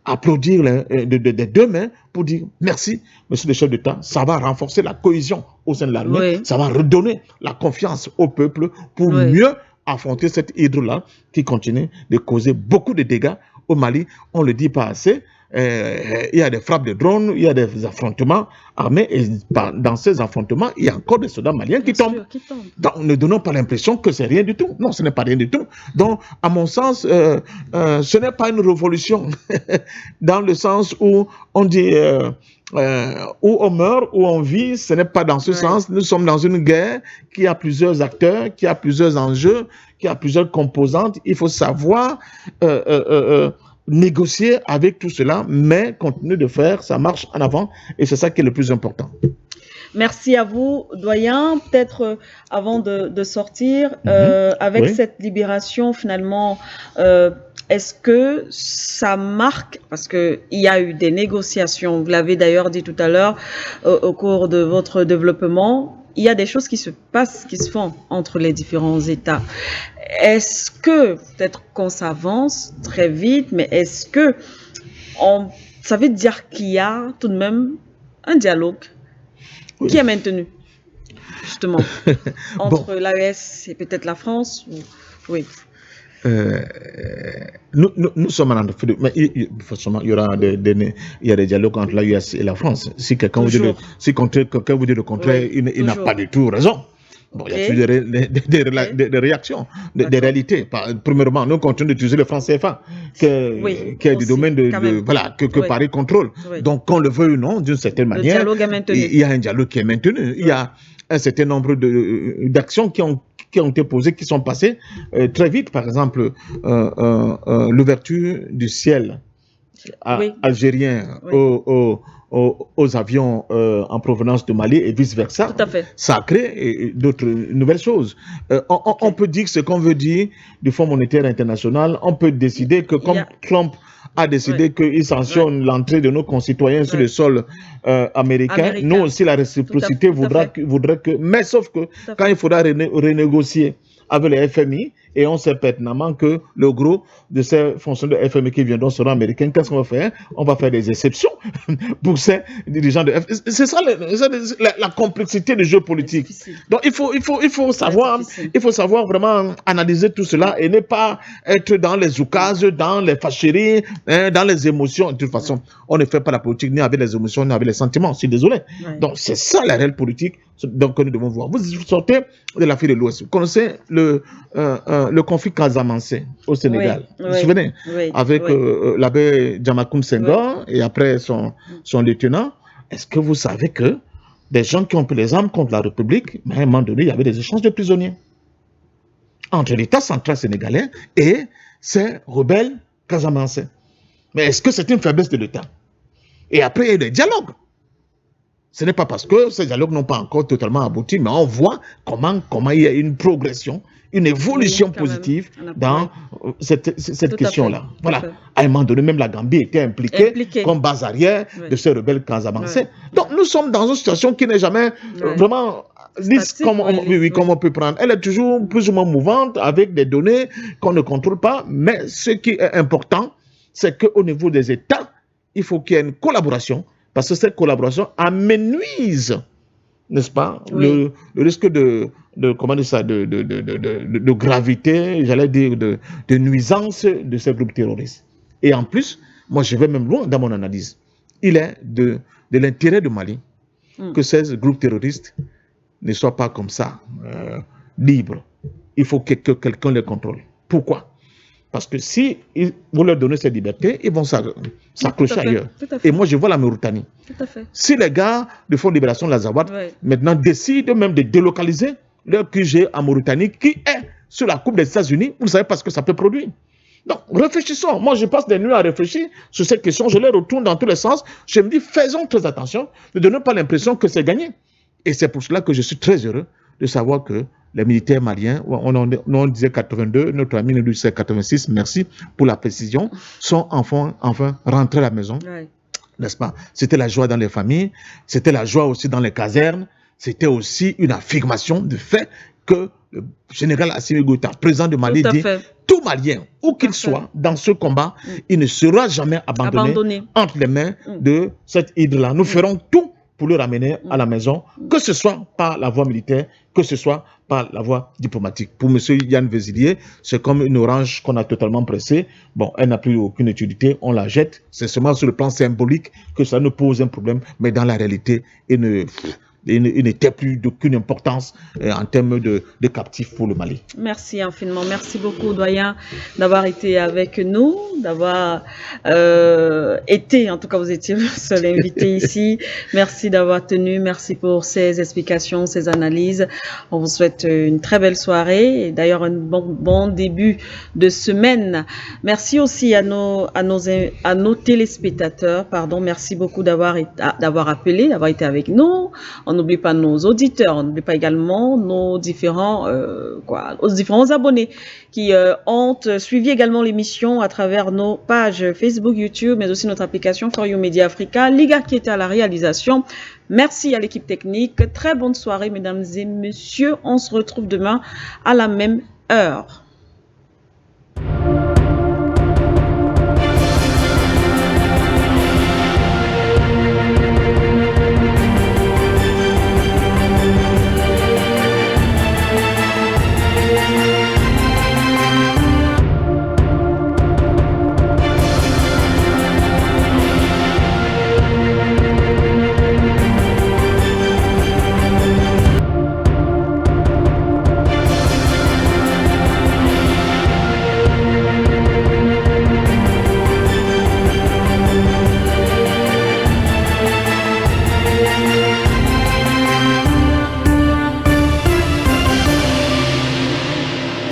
applaudir des deux mains pour dire merci, monsieur le chef d'État. Ça va renforcer la cohésion au sein de l'armée, ça va redonner la confiance au peuple pour mieux affronter cette hydre-là qui continue de causer beaucoup de dégâts au Mali. On ne le dit pas assez. Il y a des frappes de drones, il y a des affrontements armés, et dans ces affrontements, il y a encore des soldats maliens qui tombent. Donc, ne donnons pas l'impression que c'est rien du tout. Non, ce n'est pas rien du tout. Donc, à mon sens, ce n'est pas une révolution, dans le sens où on dit où on meurt, où on vit, ce n'est pas dans ce sens. Nous sommes dans une guerre qui a plusieurs acteurs, qui a plusieurs enjeux, qui a plusieurs composantes. Il faut savoir négocier avec tout cela, mais continuer de faire sa marche en avant, et c'est ça qui est le plus important. Merci à vous, doyen. Peut-être avant de sortir, avec cette libération, finalement, est-ce que ça marque, parce qu'il y a eu des négociations, vous l'avez d'ailleurs dit tout à l'heure, au cours de votre développement, il y a des choses qui se passent, qui se font entre les différents États. Est-ce que, peut-être qu'on s'avance très vite, mais est-ce que ça veut dire qu'il y a tout de même un dialogue qui est maintenu, justement, entre l'AES et peut-être la France Oui. Nous sommes en train de... Mais forcément, il y aura des dialogues entre l'AES et la France. Si quelqu'un vous dit le contraire, il n'a pas du tout raison. Bon, il y a toujours des réactions, des réalités. Premièrement, nous continuons d'utiliser le franc CFA, qui est du domaine que Paris contrôle. Donc, qu'on le veuille ou non, d'une certaine manière, il y a un dialogue qui est maintenu. Il y a un certain nombre d'actions qui ont été posées, qui sont passées très vite. Par exemple, l'ouverture du ciel algérien aux avions en provenance de Mali et vice-versa. Tout à fait. Ça a créé d'autres nouvelles choses. On peut dire ce qu'on veut dire du Fonds monétaire international. On peut décider que comme Trump a décidé qu'il sanctionne l'entrée de nos concitoyens sur le sol américain, nous aussi la réciprocité voudrait que... Mais sauf que quand il faudra renégocier avec le FMI, et on sait pertinemment que le gros de ces fonctionnaires de FMI qui viendront seront américains, qu'est-ce qu'on va faire? On va faire des exceptions pour ces dirigeants de FMI. C'est ça la complexité du jeu politique. Donc il faut savoir vraiment analyser tout cela et ne pas être dans les oukases, dans les fâcheries, dans les émotions. De toute façon, on ne fait pas la politique ni avec les émotions, ni avec les sentiments. Je suis désolé. Donc c'est ça la réelle politique que nous devons voir. Vous sortez de l'Afrique de l'Ouest. Vous connaissez le conflit Casamance au Sénégal. Vous vous souvenez? Avec l'abbé Diamacoune Senghor et après son lieutenant. Est-ce que vous savez que des gens qui ont pris les armes contre la République, mais à un moment donné, il y avait des échanges de prisonniers entre l'État central sénégalais et ces rebelles casamançais. Mais est-ce que c'est une faiblesse de l'État? Et après, il y a des dialogues. Ce n'est pas parce que ces dialogues n'ont pas encore totalement abouti, mais on voit comment il y a une progression, une évolution positive dans cette question-là. Voilà. À un moment donné, même la Gambie était impliquée comme base arrière de ces rebelles casamançais. Donc nous sommes dans une situation qui n'est jamais vraiment lisse comme on peut prendre. Elle est toujours plus ou moins mouvante avec des données qu'on ne contrôle pas, mais ce qui est important, c'est qu'au niveau des États, il faut qu'il y ait une collaboration. Parce que cette collaboration amenuise, n'est-ce pas, le risque de gravité, j'allais dire, de nuisance de ces groupes terroristes. Et en plus, moi je vais même loin dans mon analyse. Il est de l'intérêt du Mali que ces groupes terroristes ne soient pas comme ça, libres. Il faut que quelqu'un les contrôle. Pourquoi? Parce que si vous leur donnez cette liberté, ils vont s'accrocher ailleurs. Et moi, je vois la Mauritanie. Si les gars du Front de Libération de l'Azawad maintenant décident même de délocaliser leur QG en Mauritanie, qui est sur la coupe des États-Unis, vous ne savez pas ce que ça peut produire. Donc, réfléchissons. Moi, je passe des nuits à réfléchir sur cette question. Je les retourne dans tous les sens. Je me dis, faisons très attention, ne donnons pas l'impression que c'est gagné. Et c'est pour cela que je suis très heureux de savoir que les militaires maliens, on disait 82, notre ami nous disait 86, merci pour la précision, sont enfin rentrés à la maison, n'est-ce pas? C'était la joie dans les familles, c'était la joie aussi dans les casernes, c'était aussi une affirmation du fait que le général Assimi Goïta, président de Mali, dit tout Malien, où qu'il soit, dans ce combat, il ne sera jamais abandonné entre les mains de cette hydre-là. Nous ferons tout pour le ramener à la maison, que ce soit par la voie militaire, que ce soit par la voie diplomatique. Pour M. Yann Vézilier, c'est comme une orange qu'on a totalement pressée. Bon, elle n'a plus aucune utilité, on la jette. C'est seulement sur le plan symbolique que ça nous pose un problème, mais dans la réalité, il n'était plus d'aucune importance en termes de captifs pour le Mali. Merci infiniment. Merci beaucoup, doyen, d'avoir été avec nous, d'avoir été, en tout cas vous étiez le seul invité ici. Merci d'avoir tenu, merci pour ces explications, ces analyses. On vous souhaite une très belle soirée et d'ailleurs un bon début de semaine. Merci aussi à nos téléspectateurs, pardon. Merci beaucoup d'avoir appelé, d'avoir été avec nous. On n'oublie pas nos auditeurs, on n'oublie pas également nos différents abonnés qui ont suivi également l'émission à travers nos pages Facebook, YouTube, mais aussi notre application For You Media Africa. Liga qui était à la réalisation. Merci à l'équipe technique. Très bonne soirée, mesdames et messieurs. On se retrouve demain à la même heure.